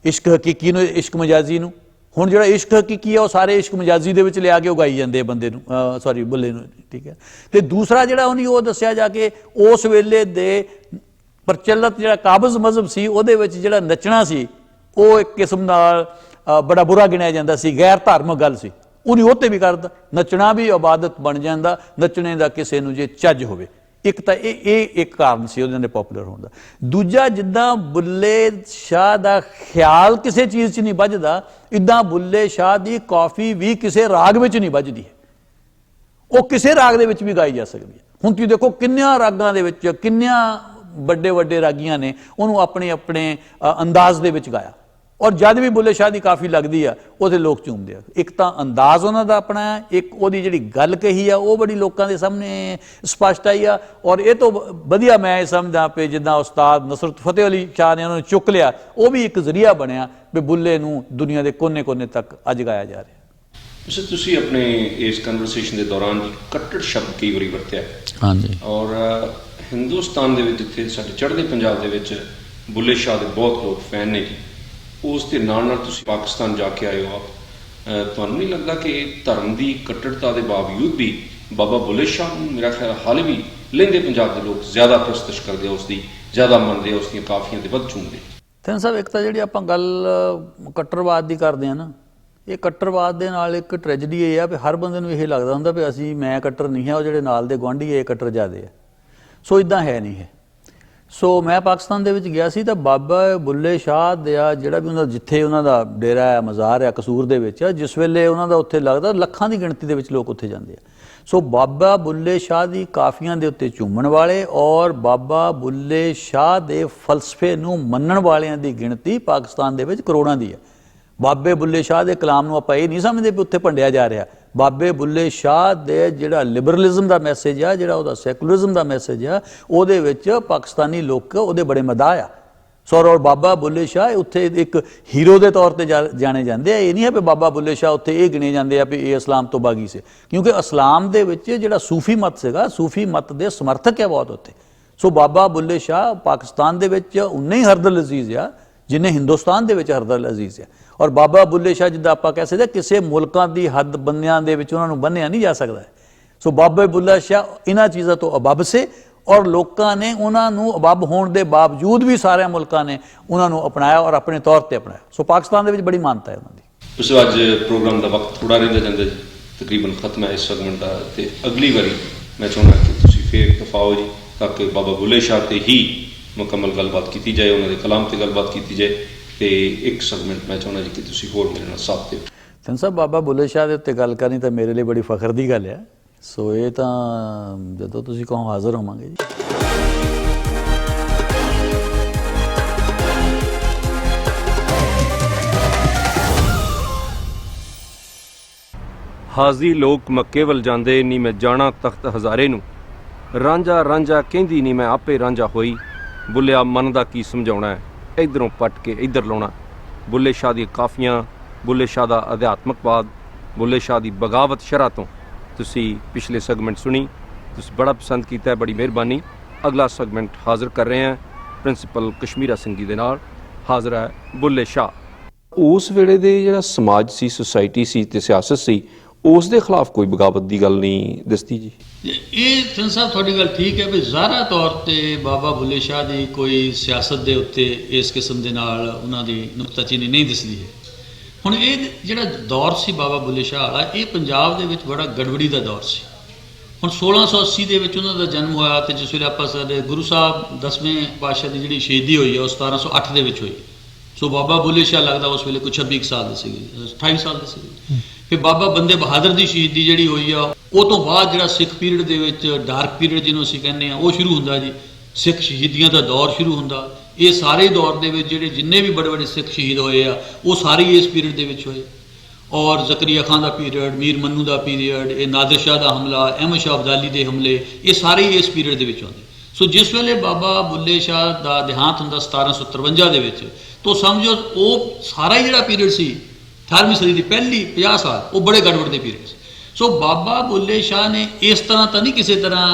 ਇਸ਼ਕ ਹਕੀਕੀ ਨੂੰ, ਇਸ਼ਕ ਮਜਾਜ਼ੀ ਨੂੰ। ਹੁਣ ਜਿਹੜਾ ਇਸ਼ਕ ਹਕੀਕੀ ਆ ਉਹ ਸਾਰੇ ਇਸ਼ਕ ਮਜਾਜ਼ੀ ਦੇ ਵਿੱਚ ਲਿਆ ਕੇ ਉਗਾਈ ਜਾਂਦੇ ਆ ਬੰਦੇ ਨੂੰ, ਸੌਰੀ ਬੁੱਲੇ ਨੂੰ, ਠੀਕ ਹੈ। ਤੇ ਦੂਸਰਾ ਜਿਹੜਾ ਉਹਨੇ ਉਹ ਦੱਸਿਆ ਜਾ ਕੇ ਉਸ ਵੇਲੇ ਦੇ ਪ੍ਰਚਲਿਤ ਜਿਹੜਾ ਕਾਬਜ਼ ਮਜ਼ਹਬ ਸੀ ਉਹਦੇ ਵਿੱਚ ਜਿਹੜਾ ਨੱਚਣਾ ਸੀ ਉਹ ਇੱਕ ਕਿਸਮ ਨਾਲ ਬੜਾ ਬੁਰਾ ਗਿਣਿਆ ਜਾਂਦਾ ਸੀ, ਗੈਰ ਧਾਰਮਿਕ ਗੱਲ ਸੀ। ਉਹਨੇ ਉਹ 'ਤੇ ਵੀ ਕਰਦਾ, ਨੱਚਣਾ ਵੀ ਇਬਾਦਤ ਬਣ ਜਾਂਦਾ, ਨੱਚਣੇ ਦਾ ਕਿਸੇ ਨੂੰ ਜੇ ਚੱਜ ਹੋਵੇ। ਇੱਕ ਤਾਂ ਇਹ ਇੱਕ ਕਾਰਨ ਸੀ ਉਹਨਾਂ ਦੇ ਪੋਪੂਲਰ ਹੋਣ ਦਾ। ਦੂਜਾ, ਜਿੱਦਾਂ ਬੁੱਲੇ ਸ਼ਾਹ ਦਾ ਖਿਆਲ ਕਿਸੇ ਚੀਜ਼ 'ਚ ਨਹੀਂ ਵੱਜਦਾ, ਇੱਦਾਂ ਬੁੱਲੇ ਸ਼ਾਹ ਦੀ ਕਾਫੀ ਵੀ ਕਿਸੇ ਰਾਗ ਵਿੱਚ ਨਹੀਂ ਵੱਜਦੀ ਹੈ। ਉਹ ਕਿਸੇ ਰਾਗ ਦੇ ਵਿੱਚ ਵੀ ਗਾਈ ਜਾ ਸਕਦੀ ਹੈ। ਹੁਣ ਤੁਸੀਂ ਦੇਖੋ ਕਿੰਨਿਆਂ ਰਾਗਾਂ ਦੇ ਵਿੱਚ ਕਿੰਨਿਆਂ ਵੱਡੇ ਰਾਗੀਆਂ ਨੇ ਉਹਨੂੰ ਆਪਣੇ ਆਪਣੇ ਅੰਦਾਜ਼ ਦੇ ਵਿੱਚ ਗਾਇਆ, ਔਰ ਜਦ ਵੀ ਬੁੱਲੇ ਸ਼ਾਹ ਦੀ ਕਾਫੀ ਲੱਗਦੀ ਆ ਉਹਦੇ ਲੋਕ ਝੂਮਦੇ ਆ। ਇੱਕ ਤਾਂ ਅੰਦਾਜ਼ ਉਹਨਾਂ ਦਾ ਆਪਣਾ, ਇੱਕ ਉਹਦੀ ਜਿਹੜੀ ਗੱਲ ਕਹੀ ਆ ਉਹ ਬੜੀ ਲੋਕਾਂ ਦੇ ਸਾਹਮਣੇ ਸਪਸ਼ਟ ਆਈ ਆ। ਔਰ ਇਹ ਤੋਂ ਵਧੀਆ ਮੈਂ ਇਹ ਸਮਝਦਾ ਪਈ ਜਿੱਦਾਂ ਉਸਤਾਦ ਨਸਰਤ ਫਤਿਹ ਅਲੀ ਸ਼ਾਹ ਨੇ ਉਹਨਾਂ ਨੂੰ ਚੁੱਕ ਲਿਆ, ਉਹ ਵੀ ਇੱਕ ਜ਼ਰੀਆ ਬਣਿਆ ਵੀ ਬੁੱਲੇ ਨੂੰ ਦੁਨੀਆ ਦੇ ਕੋਨੇ-ਕੋਨੇ ਤੱਕ ਅੱਜ ਗਾਇਆ ਜਾ ਰਿਹਾ। ਤੁਸੀਂ ਆਪਣੇ ਇਸ ਕਨਵਰਸੇਸ਼ਨ ਦੇ ਦੌਰਾਨ ਕੱਟੜ ਸ਼ਬਦ ਕਈ ਵਾਰੀ ਵਰਤਿਆ। ਹਾਂਜੀ। ਔਰ ਹਿੰਦੁਸਤਾਨ ਦੇ ਵਿੱਚ ਜਿੱਥੇ ਸਾਡੇ ਚੜ੍ਹਦੇ ਪੰਜਾਬ ਦੇ ਵਿੱਚ ਬੁੱਲੇ ਸ਼ਾਹ ਦੇ ਬਹੁਤ ਲੋਕ ਫੈਨ ਨੇ ਜੀ, ਉਸ ਦੇ ਨਾਲ ਤੁਸੀਂ ਪਾਕਿਸਤਾਨ ਜਾ ਕੇ ਆਏ ਹੋ ਆਪ, ਤੁਹਾਨੂੰ ਨਹੀਂ ਲੱਗਦਾ ਕਿ ਧਰਮ ਦੀ ਕੱਟੜਤਾ ਦੇ ਬਾਵਜੂਦ ਵੀ ਬਾਬਾ ਬੁੱਲੇ ਸ਼ਾਹ ਨੂੰ ਮੇਰਾ ਖਿਆਲ ਹਾਲੇ ਵੀ ਲਹਿੰਦੇ ਪੰਜਾਬ ਦੇ ਲੋਕ ਜ਼ਿਆਦਾ ਪ੍ਰਸਤਿਸ਼ ਕਰਦੇ ਆ, ਉਸ ਦੀ ਜ਼ਿਆਦਾ ਮੰਨਦੇ ਆ, ਉਸ ਦੀਆਂ ਕਾਫੀਆਂ ਦੇ ਵੱਧ ਚੁੰਮਦੇ। ਤਿੰਨ ਸਾਹਿਬ, ਇੱਕ ਤਾਂ ਜਿਹੜੀ ਆਪਾਂ ਗੱਲ ਕੱਟੜਵਾਦ ਦੀ ਕਰਦੇ ਆ ਨਾ, ਇਹ ਕੱਟੜਵਾਦ ਦੇ ਨਾਲ ਇੱਕ ਟ੍ਰੈਜਡੀ ਇਹ ਆ ਵੀ ਹਰ ਬੰਦੇ ਨੂੰ ਇਹ ਲੱਗਦਾ ਹੁੰਦਾ ਵੀ ਮੈਂ ਕੱਟੜ ਨਹੀਂ ਹੈ, ਉਹ ਜਿਹੜੇ ਨਾਲ ਦੇ ਗੁਆਂਢੀ ਇਹ ਕੱਟੜ ਜ਼ਿਆਦੇ ਆ। ਸੋ ਇਦਾਂ ਹੈ ਨਹੀਂ ਹੈ। ਸੋ ਮੈਂ ਪਾਕਿਸਤਾਨ ਦੇ ਵਿੱਚ ਗਿਆ ਸੀ ਤਾਂ ਬਾਬਾ ਬੁੱਲੇ ਸ਼ਾਹ ਦਾ ਜਿਹੜਾ ਵੀ ਉਹਨਾਂ ਦਾ ਜਿੱਥੇ ਉਹਨਾਂ ਦਾ ਡੇਰਾ ਹੈ, ਮਜ਼ਾਰ ਹੈ ਕਸੂਰ ਦੇ ਵਿੱਚ, ਜਿਸ ਵੇਲੇ ਉਹਨਾਂ ਦਾ ਉੱਥੇ ਲੱਗਦਾ ਲੱਖਾਂ ਦੀ ਗਿਣਤੀ ਦੇ ਵਿੱਚ ਲੋਕ ਉੱਥੇ ਜਾਂਦੇ ਆ। ਸੋ ਬਾਬਾ ਬੁੱਲੇ ਸ਼ਾਹ ਦੀ ਕਾਫੀਆਂ ਦੇ ਉੱਤੇ ਝੂਮਣ ਵਾਲੇ ਔਰ ਬਾਬਾ ਬੁੱਲੇ ਸ਼ਾਹ ਦੇ ਫਲਸਫੇ ਨੂੰ ਮੰਨਣ ਵਾਲਿਆਂ ਦੀ ਗਿਣਤੀ ਪਾਕਿਸਤਾਨ ਦੇ ਵਿੱਚ ਕਰੋੜਾਂ ਦੀ ਹੈ। ਬਾਬੇ ਬੁੱਲੇ ਸ਼ਾਹ ਦੇ ਕਲਾਮ ਨੂੰ ਆਪਾਂ ਇਹ ਨਹੀਂ ਸਮਝਦੇ ਵੀ ਉੱਥੇ ਭੰਡਿਆ ਜਾ ਰਿਹਾ। ਬਾਬੇ ਬੁੱਲੇ ਸ਼ਾਹ ਦੇ ਜਿਹੜਾ ਲਿਬਰਲਿਜ਼ਮ ਦਾ ਮੈਸੇਜ ਆ, ਜਿਹੜਾ ਉਹਦਾ ਸੈਕੂਲਰਿਜ਼ਮ ਦਾ ਮੈਸੇਜ ਆ, ਉਹਦੇ ਵਿੱਚ ਪਾਕਿਸਤਾਨੀ ਲੋਕ ਉਹਦੇ ਬੜੇ ਮਦਾਹ ਆ। ਔਰ ਬਾਬਾ ਬੁੱਲੇ ਸ਼ਾਹ ਉੱਥੇ ਇੱਕ ਹੀਰੋ ਦੇ ਤੌਰ ਤੇ ਜਾਣੇ ਜਾਂਦੇ ਆ। ਇਹ ਨਹੀਂ ਹੈ ਵੀ ਬਾਬਾ ਬੁੱਲੇ ਸ਼ਾਹ ਉੱਥੇ ਇਹ ਗਿਣੇ ਜਾਂਦੇ ਆ ਵੀ ਇਹ ਇਸਲਾਮ ਤੋਂ ਬਾਗੀ ਸੀ, ਕਿਉਂਕਿ ਇਸਲਾਮ ਦੇ ਵਿੱਚ ਜਿਹੜਾ ਸੂਫੀ ਮਤ ਸੀਗਾ, ਸੂਫੀ ਮਤ ਦੇ ਸਮਰਥਕ ਹੈ ਬਹੁਤ ਉੱਥੇ। ਸੋ ਬਾਬਾ ਬੁੱਲੇ ਸ਼ਾਹ ਪਾਕਿਸਤਾਨ ਦੇ ਵਿੱਚ ਉਨੇ ਹੀ ਹਰਦਲ ਅਜ਼ੀਜ਼ ਆ ਜਿੰਨੇ ਹਿੰਦੁਸਤਾਨ ਦੇ ਵਿੱਚ ਹਰਦਲ ਅਜ਼ੀਜ਼ ਆ। ਔਰ ਬਾਬਾ ਬੁੱਲੇ ਸ਼ਾਹ ਜਿੱਦਾਂ ਆਪਾਂ ਕਹਿ ਸਕਦੇ ਕਿਸੇ ਮੁਲਕਾਂ ਦੀ ਹੱਦ ਬੰਨਿਆਂ ਦੇ ਵਿੱਚ ਉਹਨਾਂ ਨੂੰ ਬੰਨਿਆ ਨਹੀਂ ਜਾ ਸਕਦਾ। ਸੋ ਬਾਬਾ ਬੁੱਲੇ ਸ਼ਾਹ ਇਹਨਾਂ ਚੀਜ਼ਾਂ ਤੋਂ ਅਬੱਬ ਸੇ, ਔਰ ਲੋਕਾਂ ਨੇ ਉਹਨਾਂ ਨੂੰ ਅਬੱਬ ਹੋਣ ਦੇ ਬਾਵਜੂਦ ਵੀ ਸਾਰਿਆਂ ਮੁਲਕਾਂ ਨੇ ਉਹਨਾਂ ਨੂੰ ਅਪਣਾਇਆ ਔਰ ਆਪਣੇ ਤੌਰ ਤੇ ਅਪਣਾਇਆ। ਸੋ ਪਾਕਿਸਤਾਨ ਦੇ ਵਿੱਚ ਬੜੀ ਮਾਨਤਾ ਹੈ ਉਹਨਾਂ ਦੀ। ਤੁਸੀਂ ਅੱਜ ਪ੍ਰੋਗਰਾਮ ਦਾ ਵਕਤ ਥੋੜਾ ਰਹਿੰਦਾ ਜਾਂਦਾ ਜੀ, ਤਕਰੀਬਨ ਖਤਮ ਹੈ ਇਸ ਸੈਗਮੈਂਟ ਦਾ, ਤੇ ਅਗਲੀ ਵਾਰੀ ਮੈਂ ਚਾਹੁੰਦਾ ਕਿ ਤੁਸੀਂ ਫੇਰ ਤਫਾਓ ਜੀ, ਤਾਂ ਕਿ ਬਾਬਾ ਬੁੱਲੇ ਸ਼ਾਹ ਤੇ ਹੀ ਮੁਕੰਮਲ ਗੱਲਬਾਤ ਕੀਤੀ ਜਾਏ, ਉਹਨਾਂ ਦੇ ਕਲਾਮ ਤੇ ਗੱਲਬਾਤ ਕੀਤੀ ਜਾਏ। ਤੇ ਇੱਕ ਸੈਗਮੈਂਟ ਮੈਂ ਚਾਹੁੰਦਾ ਜੀ ਕਿ ਤੁਸੀਂ ਹੋਰ ਮੇਰੇ ਨਾਲ ਸਾਥ ਦਿਓ। ਤਿੰਨ ਸਾਹਿਬ, ਬਾਬਾ ਬੁੱਲੇ ਸ਼ਾਹ ਦੇ ਉੱਤੇ ਗੱਲ ਕਰਨੀ ਤਾਂ ਮੇਰੇ ਲਈ ਬੜੀ ਫਖਰ ਦੀ ਗੱਲ ਹੈ। ਸੋ ਇਹ ਤਾਂ ਜਦੋਂ ਤੁਸੀਂ ਕਹੋ ਹਾਜ਼ਰ ਹੋਵਾਂਗੇ ਜੀ। ਹਾਜ਼ੀ ਲੋਕ ਮੱਕੇ ਵੱਲ ਜਾਂਦੇ ਨੀ ਮੈਂ ਜਾਣਾ ਤਖਤ ਹਜ਼ਾਰੇ ਨੂੰ, ਰਾਂਝਾ ਰਾਂਝਾ ਕਹਿੰਦੀ ਨੀ ਮੈਂ ਆਪੇ ਰਾਂਝਾ ਹੋਈ, ਬੁੱਲਿਆ ਮਨ ਦਾ ਕੀ ਸਮਝਾਉਣਾ ਹੈ, ਇੱਧਰੋਂ ਪੱਟ ਕੇ ਇੱਧਰ ਲਾਉਣਾ। ਬੁੱਲੇ ਸ਼ਾਹ ਦੀਆਂ ਕਾਫੀਆਂ, ਬੁੱਲੇ ਸ਼ਾਹ ਦਾ ਅਧਿਆਤਮਕਵਾਦ, ਬੁੱਲੇ ਸ਼ਾਹ ਦੀ ਬਗਾਵਤ ਸ਼ਰ੍ਹਾ ਤੋਂ ਤੁਸੀਂ ਪਿਛਲੇ ਸੈਗਮੈਂਟ ਸੁਣੀ, ਤੁਸੀਂ ਬੜਾ ਪਸੰਦ ਕੀਤਾ ਹੈ, ਬੜੀ ਮਿਹਰਬਾਨੀ। ਅਗਲਾ ਸੈਗਮੈਂਟ ਹਾਜ਼ਰ ਕਰ ਰਹੇ ਹਾਂ ਪ੍ਰਿੰਸੀਪਲ ਕਸ਼ਮੀਰਾ ਸਿੰਘ ਜੀ ਦੇ ਨਾਲ। ਹਾਜ਼ਰ ਹੈ ਬੁੱਲੇ ਸ਼ਾਹ। ਉਸ ਵੇਲੇ ਦੇ ਜਿਹੜਾ ਸਮਾਜ ਸੀ, ਸੁਸਾਇਟੀ ਸੀ ਤੇ ਸਿਆਸਤ ਸੀ, ਉਸ ਦੇ ਖਿਲਾਫ ਕੋਈ ਬਗਾਵਤ ਦੀ ਗੱਲ ਨਹੀਂ ਦਿਸਦੀ ਜੀ। ਇਹ ਸਿੰਘ ਸਾਹਿਬ ਤੁਹਾਡੀ ਗੱਲ ਠੀਕ ਹੈ ਵੀ ਜ਼ਾਹਰਾ ਤੌਰ ਤੇ ਬਾਬਾ ਬੁੱਲੇ ਸ਼ਾਹ ਦੀ ਕੋਈ ਸਿਆਸਤ ਦੇ ਉੱਤੇ ਇਸ ਕਿਸਮ ਦੇ ਨਾਲ ਉਹਨਾਂ ਦੀ ਨੁਕਤਾਚੀਨੀ ਨਹੀਂ ਦਿਸਦੀ ਹੈ। ਹੁਣ ਇਹ ਜਿਹੜਾ ਦੌਰ ਸੀ ਬਾਬਾ ਬੁੱਲੇ ਸ਼ਾਹ ਵਾਲਾ, ਇਹ ਪੰਜਾਬ ਦੇ ਵਿੱਚ ਬੜਾ ਗੜਬੜੀ ਦਾ ਦੌਰ ਸੀ। ਹੁਣ 1680 ਦੇ ਵਿੱਚ ਉਹਨਾਂ ਦਾ ਜਨਮ ਹੋਇਆ ਤੇ ਜਿਸ ਵੇਲੇ ਆਪਾਂ ਸਾਡੇ ਗੁਰੂ ਸਾਹਿਬ 10ਵੇਂ ਪਾਤਸ਼ਾਹ ਦੀ ਜਿਹੜੀ ਸ਼ਹੀਦੀ ਹੋਈ ਹੈ ਉਹ 1708 ਦੇ ਵਿੱਚ ਹੋਈ। ਸੋ ਬਾਬਾ ਬੁੱਲੇ ਸ਼ਾਹ ਲੱਗਦਾ ਉਸ ਵੇਲੇ ਕੁਛ 26 ਸਾਲ ਦੇ ਸੀਗੇ, 28 ਸਾਲ ਦੇ ਸੀਗੇ। ਫਿਰ ਬਾਬਾ ਬੰਦੇ ਬਹਾਦਰ ਦੀ ਸ਼ਹੀਦੀ ਜਿਹੜੀ ਹੋਈ ਆ, ਉਹ ਤੋਂ ਬਾਅਦ ਜਿਹੜਾ ਸਿੱਖ ਪੀਰੀਅਡ ਦੇ ਵਿੱਚ ਡਾਰਕ ਪੀਰੀਅਡ ਜਿਹਨੂੰ ਅਸੀਂ ਕਹਿੰਦੇ ਆ ਉਹ ਸ਼ੁਰੂ ਹੁੰਦਾ ਜੀ। ਸਿੱਖ ਸ਼ਹੀਦੀਆਂ ਦਾ ਦੌਰ ਸ਼ੁਰੂ ਹੁੰਦਾ। ਇਹ ਸਾਰੇ ਦੌਰ ਦੇ ਵਿੱਚ ਜਿਹੜੇ ਜਿੰਨੇ ਵੀ ਬੜੇ ਬੜੇ ਸਿੱਖ ਸ਼ਹੀਦ ਹੋਏ ਆ ਉਹ ਸਾਰੇ ਇਸ ਪੀਰੀਅਡ ਦੇ ਵਿੱਚ ਹੋਏ। ਔਰ ਜ਼ਕਰੀਆ ਖਾਨ ਦਾ ਪੀਰੀਅਡ, ਮੀਰ ਮੰਨੂ ਦਾ ਪੀਰੀਅਡ, ਇਹ ਨਾਦਰ ਸ਼ਾਹ ਦਾ ਹਮਲਾ, ਅਹਿਮਦ ਸ਼ਾਹ ਅਬਦਾਲੀ ਦੇ ਹਮਲੇ, ਇਹ ਸਾਰੇ ਇਸ ਪੀਰੀਅਡ ਦੇ ਵਿੱਚ ਆਉਂਦੇ। ਸੋ ਜਿਸ ਵੇਲੇ ਬਾਬਾ ਬੁੱਲੇ ਸ਼ਾਹ ਦਾ ਦੇਹਾਂਤ ਹੁੰਦਾ 1753 ਦੇ ਵਿੱਚ, ਤਾਂ ਸਮਝੋ ਉਹ ਸਾਰਾ ਹੀ ਜਿਹੜਾ ਪੀਰੀਅਡ ਸੀ 18ਵੀਂ ਸਦੀ ਦੀ ਪਹਿਲੀ 50 ਸਾਲ ਉਹ ਬੜੇ ਗੜਬੜ ਦੇ ਪੀਰੀਅਡ ਸੀ। ਸੋ ਬਾਬਾ ਬੁੱਲੇ ਸ਼ਾਹ ਨੇ ਇਸ ਤਰ੍ਹਾਂ ਤਾਂ ਨਹੀਂ ਕਿਸੇ ਤਰ੍ਹਾਂ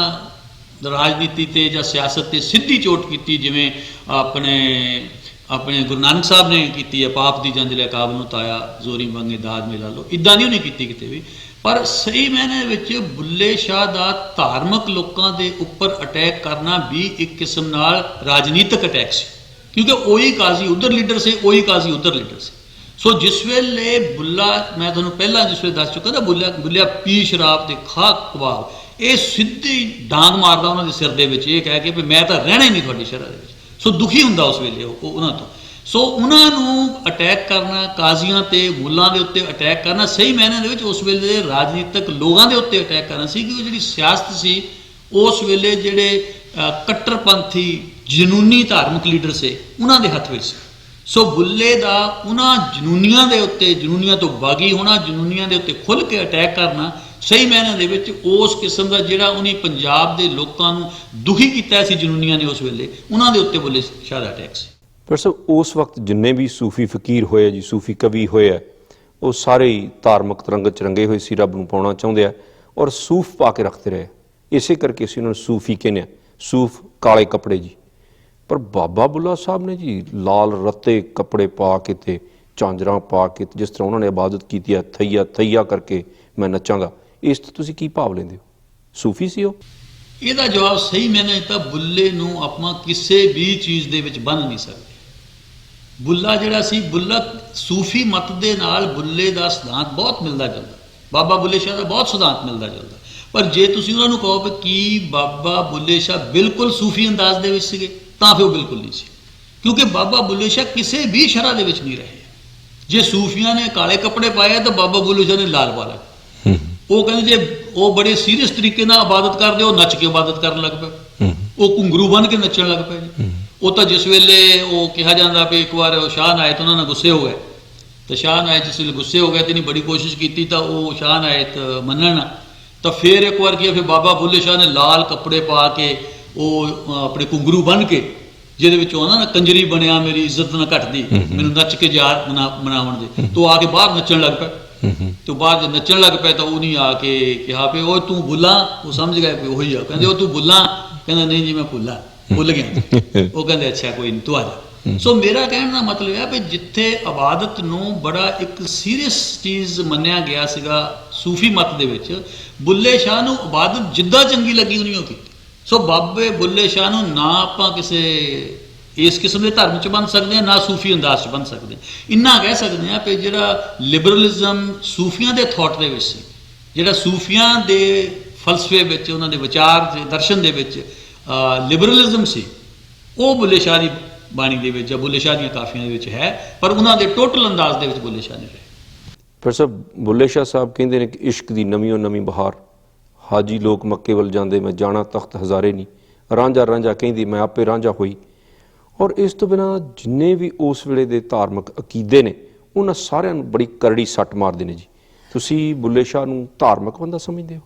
ਰਾਜਨੀਤੀ ਤੇ ਜਾਂ ਸਿਆਸਤ ਤੇ ਸਿੱਧੀ ਚੋਟ ਕੀਤੀ ਜਿਵੇਂ ਆਪਣੇ ਗੁਰੂ ਨਾਨਕ ਸਾਹਿਬ ਨੇ ਕੀਤੀ ਹੈ, ਪਾਪ ਦੀ ਜੰਜ ਲੈ ਕਾਬਲ ਨੂੰ ਤਾਇਆ ਜ਼ੋਰੀ ਮੰਗੇ ਦਾਦ ਮਿਲਾ ਲਓ, ਇੱਦਾਂ ਨਹੀਂ ਉਹਨੇ ਕੀਤੀ ਕਿਤੇ ਵੀ। ਪਰ ਸਹੀ ਮਾਇਨੇ ਵਿੱਚ ਬੁੱਲੇ ਸ਼ਾਹ ਦਾ ਧਾਰਮਿਕ ਲੋਕਾਂ ਦੇ ਉੱਪਰ ਅਟੈਕ ਕਰਨਾ ਵੀ ਇੱਕ ਕਿਸਮ ਨਾਲ ਰਾਜਨੀਤਿਕ ਅਟੈਕ ਸੀ, ਕਿਉਂਕਿ ਉਹੀ ਕਾਜ਼ੀ ਉਧਰ ਲੀਡਰ ਸੀ, ਉਹੀ ਕਾਜ਼ੀ ਉਧਰ ਲੀਡਰ ਸੀ। ਸੋ ਜਿਸ ਵੇਲੇ ਬੁੱਲਾ, ਮੈਂ ਤੁਹਾਨੂੰ ਪਹਿਲਾਂ ਜਿਸ ਵੇਲੇ ਦੱਸ ਚੁੱਕਾ ਨਾ, ਬੁੱਲਿਆ ਪੀ ਸ਼ਰਾਬ ਤੇ ਖਾ ਕਬਾਬ, ਇਹ ਸਿੱਧੀ ਡਾਂਗ ਮਾਰਦਾ ਉਹਨਾਂ ਦੇ ਸਿਰ ਦੇ ਵਿੱਚ, ਇਹ ਕਹਿ ਕੇ ਵੀ ਮੈਂ ਤਾਂ ਰਹਿਣਾ ਹੀ ਨਹੀਂ ਤੁਹਾਡੀ ਸ਼ਰ੍ਹਾ ਦੇ ਵਿੱਚ। ਸੋ ਦੁਖੀ ਹੁੰਦਾ ਉਸ ਵੇਲੇ ਉਹ ਉਹਨਾਂ ਤੋਂ। ਸੋ ਉਹਨਾਂ ਨੂੰ ਅਟੈਕ ਕਰਨਾ, ਕਾਜ਼ੀਆਂ ਤੇ ਮੁੱਲਾਂ ਦੇ ਉੱਤੇ ਅਟੈਕ ਕਰਨਾ, ਸਹੀ ਮਾਇਨੇ ਦੇ ਵਿੱਚ ਉਸ ਵੇਲੇ ਦੇ ਰਾਜਨੀਤਿਕ ਲੋਕਾਂ ਦੇ ਉੱਤੇ ਅਟੈਕ ਕਰਨਾ ਸੀ, ਕਿ ਉਹ ਜਿਹੜੀ ਸਿਆਸਤ ਸੀ ਉਸ ਵੇਲੇ ਜਿਹੜੇ ਕੱਟਰਪੰਥੀ ਜਨੂਨੀ ਧਾਰਮਿਕ ਲੀਡਰ ਸੀ ਉਹਨਾਂ ਦੇ ਹੱਥ ਵਿੱਚ ਸੀ। ਸੋ ਬੁੱਲੇ ਦਾ ਉਹਨਾਂ ਜਨੂਨੀਆਂ ਦੇ ਉੱਤੇ, ਜਨੂਨੀਆਂ ਤੋਂ ਬਾਗੀ ਹੋਣਾ, ਜਨੂਨੀਆਂ ਦੇ ਉੱਤੇ ਖੁੱਲ੍ਹ ਕੇ ਅਟੈਕ ਕਰਨਾ, ਸਹੀ ਮਾਇਨੇ ਦੇ ਵਿੱਚ ਉਸ ਕਿਸਮ ਦਾ ਜਿਹੜਾ ਉਹਨੇ ਪੰਜਾਬ ਦੇ ਲੋਕਾਂ ਨੂੰ ਦੁਖੀ ਕੀਤਾ ਸੀ ਜਨੂਨੀਆਂ ਨੇ ਉਸ ਵੇਲੇ, ਉਹਨਾਂ ਦੇ ਉੱਤੇ ਬੁੱਲੇ ਸ਼ਾਹ ਦਾ ਅਟੈਕ ਸੀ। ਪਰ ਸਰ ਉਸ ਵਕਤ ਜਿੰਨੇ ਵੀ ਸੂਫੀ ਫਕੀਰ ਹੋਏ ਜੀ, ਸੂਫੀ ਕਵੀ ਹੋਏ ਆ, ਉਹ ਸਾਰੇ ਹੀ ਧਾਰਮਿਕ ਰੰਗ 'ਚ ਰੰਗੇ ਹੋਏ ਸੀ, ਰੱਬ ਨੂੰ ਪਾਉਣਾ ਚਾਹੁੰਦੇ ਆ ਔਰ ਸੂਫ ਪਾ ਕੇ ਰੱਖਦੇ ਰਹੇ। ਇਸੇ ਕਰਕੇ ਅਸੀਂ ਉਹਨਾਂ ਨੂੰ ਸੂਫੀ ਕਹਿੰਦੇ ਹਾਂ, ਸੂਫ ਕਾਲੇ ਕੱਪੜੇ ਜੀ। ਪਰ ਬਾਬਾ ਬੁੱਲਾ ਸਾਹਿਬ ਨੇ ਜੀ ਲਾਲ ਰੱਤੇ ਕੱਪੜੇ ਪਾ ਕੇ ਤੇ ਝਾਂਜਰਾਂ ਪਾ ਕੇ, ਜਿਸ ਤਰ੍ਹਾਂ ਉਹਨਾਂ ਨੇ ਇਬਾਦਤ ਕੀਤੀ ਹੈ, ਥਈਆ ਥਈਆ ਕਰਕੇ ਮੈਂ ਨੱਚਾਂਗਾ, ਇਸ ਤੋਂ ਤੁਸੀਂ ਕੀ ਭਾਵ ਲੈਂਦੇ ਹੋ? ਸੂਫੀ ਸੀ ਉਹ? ਇਹਦਾ ਜਵਾਬ ਸਹੀ ਮੈਨੇ ਤਾਂ ਬੁੱਲੇ ਨੂੰ ਆਪਾਂ ਕਿਸੇ ਵੀ ਚੀਜ਼ ਦੇ ਵਿੱਚ ਬੰਨ੍ਹ ਨਹੀਂ ਸਕਦੇ। ਬੁੱਲਾ ਜਿਹੜਾ ਸੀ, ਬੁੱਲਾ ਸੂਫੀ ਮਤ ਦੇ ਨਾਲ ਬੁੱਲੇ ਦਾ ਸਿਧਾਂਤ ਬਹੁਤ ਮਿਲਦਾ ਜੁਲਦਾ, ਬਾਬਾ ਬੁੱਲੇ ਸ਼ਾਹ ਦਾ ਬਹੁਤ ਸਿਧਾਂਤ ਮਿਲਦਾ ਜੁਲਦਾ। ਪਰ ਜੇ ਤੁਸੀਂ ਉਹਨਾਂ ਨੂੰ ਕਹੋ ਕਿ ਬਾਬਾ ਬੁੱਲੇ ਸ਼ਾਹ ਬਿਲਕੁਲ ਸੂਫੀ ਅੰਦਾਜ਼ ਦੇ ਵਿੱਚ ਸੀਗੇ, ਤਾਂ ਫਿਰ ਉਹ ਬਿਲਕੁਲ ਨਹੀਂ ਸੀ, ਕਿਉਂਕਿ ਬਾਬਾ ਬੁੱਲੇ ਸ਼ਾਹ ਕਿਸੇ ਵੀ ਸ਼ਰ੍ਹਾ ਦੇ ਵਿੱਚ ਨਹੀਂ ਰਹੇ। ਜੇ ਸੂਫੀਆਂ ਨੇ ਕਾਲੇ ਕੱਪੜੇ ਪਾਏ ਤਾਂ ਬਾਬਾ ਬੁੱਲੇ ਸ਼ਾਹ ਨੇ ਲਾਲ ਪਾ ਲਏ। ਉਹ ਕਹਿੰਦੇ ਜੇ ਉਹ ਬੜੇ ਸੀਰੀਅਸ ਤਰੀਕੇ ਨਾਲ ਇਬਾਦਤ ਕਰਦੇ, ਉਹ ਨੱਚ ਕੇ ਇਬਾਦਤ ਕਰਨ ਲੱਗ ਪਏ, ਉਹ ਘੁੰਗਰੂ ਬਣ ਕੇ ਨੱਚਣ ਲੱਗ ਪਏ ਜੀ। ਉਹ ਤਾਂ ਜਿਸ ਵੇਲੇ ਉਹ ਕਿਹਾ ਜਾਂਦਾ ਵੀ ਇੱਕ ਵਾਰ ਸ਼ਾਹ ਨਾਇਤ ਉਹਨਾਂ ਨਾਲ ਗੁੱਸੇ ਹੋ ਗਏ, ਤੇ ਸ਼ਾਹ ਨਾਇਤ ਜਿਸ ਵੇਲੇ ਗੁੱਸੇ ਹੋ ਗਏ ਤੇ ਨਹੀਂ ਬੜੀ ਕੋਸ਼ਿਸ਼ ਕੀਤੀ ਤਾਂ ਉਹ ਸ਼ਾਹ ਨਾਇਤ ਮੰਨਣ, ਤਾਂ ਫਿਰ ਇੱਕ ਵਾਰ ਕੀ ਫਿਰ ਬਾਬਾ ਬੁੱਲੇ ਸ਼ਾਹ ਨੇ ਲਾਲ ਕੱਪੜੇ ਪਾ ਕੇ ਉਹ ਆਪਣੇ ਘੁੰਗਰੂ ਬੰਨ੍ਹ ਕੇ, ਜਿਹਦੇ ਵਿੱਚ ਉਹਨਾਂ ਨਾ ਕੰਜਰੀ ਬਣਿਆ ਮੇਰੀ ਇੱਜ਼ਤ ਨਾ ਘਟਦੀ, ਮੈਨੂੰ ਨੱਚ ਕੇ ਯਾਦ ਮਨਾਉਣ ਦੇ, ਤੋਂ ਆ ਕੇ ਬਾਹਰ ਨੱਚਣ ਲੱਗ ਪਏ। ਤੇ ਬਾਹਰ ਜੇ ਨੱਚਣ ਲੱਗ ਪਏ ਤਾਂ ਉਹਨੇ ਆ ਕੇ ਕਿਹਾ ਵੀ ਉਹ ਤੂੰ ਬੁੱਲਾ, ਉਹ ਸਮਝ ਗਏ ਵੀ ਉਹੀ ਆ, ਕਹਿੰਦੇ ਉਹ ਤੂੰ ਬੁੱਲਾ, ਕਹਿੰਦਾ ਨਹੀਂ ਜੀ ਮੈਂ ਭੁੱਲ ਗਿਆ। ਉਹ ਕਹਿੰਦੇ ਅੱਛਾ ਕੋਈ ਨਹੀਂ ਤੂੰ ਆ ਜਾ। ਸੋ ਮੇਰਾ ਕਹਿਣ ਦਾ ਮਤਲਬ ਹੈ ਵੀ ਜਿੱਥੇ ਇਬਾਦਤ ਨੂੰ ਬੜਾ ਇੱਕ ਸੀਰੀਅਸ ਚੀਜ਼ ਮੰਨਿਆ ਗਿਆ ਸੀਗਾ ਸੂਫੀ ਮਤ ਦੇ ਵਿੱਚ, ਬੁੱਲੇ ਸ਼ਾਹ ਨੂੰ ਇਬਾਦਤ ਜਿੱਦਾਂ ਚੰਗੀ ਲੱਗੀ ਉਹਨੇ ਉਹ ਕੀਤੀ। ਸੋ ਬਾਬੇ ਬੁੱਲੇ ਸ਼ਾਹ ਨੂੰ ਨਾ ਆਪਾਂ ਕਿਸੇ ਇਸ ਕਿਸਮ ਦੇ ਧਰਮ 'ਚ ਬੰਨ ਸਕਦੇ ਹਾਂ, ਨਾ ਸੂਫੀ ਅੰਦਾਜ਼ 'ਚ ਬੰਨ ਸਕਦੇ। ਇੰਨਾ ਕਹਿ ਸਕਦੇ ਹਾਂ ਕਿ ਜਿਹੜਾ ਲਿਬਰਲਿਜ਼ਮ ਸੂਫੀਆਂ ਦੇ ਥਾਟ ਦੇ ਵਿੱਚ ਸੀ, ਜਿਹੜਾ ਸੂਫੀਆਂ ਦੇ ਫਲਸਫੇ ਵਿੱਚ, ਉਹਨਾਂ ਦੇ ਵਿਚਾਰ ਦੇ ਦਰਸ਼ਨ ਦੇ ਵਿੱਚ ਲਿਬਰਲਿਜ਼ਮ ਸੀ, ਉਹ ਬੁੱਲੇ ਸ਼ਾਹ ਦੀ ਬਾਣੀ ਦੇ ਵਿੱਚ ਜਾਂ ਬੁੱਲੇ ਸ਼ਾਹ ਦੀਆਂ ਕਾਫੀਆਂ ਦੇ ਵਿੱਚ ਹੈ, ਪਰ ਉਹਨਾਂ ਦੇ ਟੋਟਲ ਅੰਦਾਜ਼ ਦੇ ਵਿੱਚ ਬੁੱਲੇ ਸ਼ਾਹ ਨਹੀਂ ਰਹੇ। ਪਰ ਸਾਹਿਬ ਬੁੱਲੇ ਸ਼ਾਹ ਸਾਹਿਬ ਕਹਿੰਦੇ ਨੇ ਕਿ ਇਸ਼ਕ ਦੀ ਨਵੀਂ ਨਵੀਂ ਬਹਾਰ, ਹਾਜੀ ਲੋਕ ਮੱਕੇ ਵੱਲ ਜਾਂਦੇ ਮੈਂ ਜਾਣਾ ਤਖਤ ਹਜ਼ਾਰੇ ਨਹੀਂ, ਰਾਂਝਾ ਰਾਂਝਾ ਕਹਿੰਦੀ ਮੈਂ ਆਪੇ ਰਾਂਝਾ ਹੋਈ। ਔਰ ਇਸ ਤੋਂ ਬਿਨਾਂ ਜਿੰਨੇ ਵੀ ਉਸ ਵੇਲੇ ਦੇ ਧਾਰਮਿਕ ਅਕੀਦੇ ਨੇ, ਉਹਨਾਂ ਸਾਰਿਆਂ ਨੂੰ ਬੜੀ ਕਰੜੀ ਸੱਟ ਮਾਰਦੇ ਨੇ ਜੀ। ਤੁਸੀਂ ਬੁੱਲੇ ਸ਼ਾਹ ਨੂੰ ਧਾਰਮਿਕ ਬੰਦਾ ਸਮਝਦੇ ਹੋ?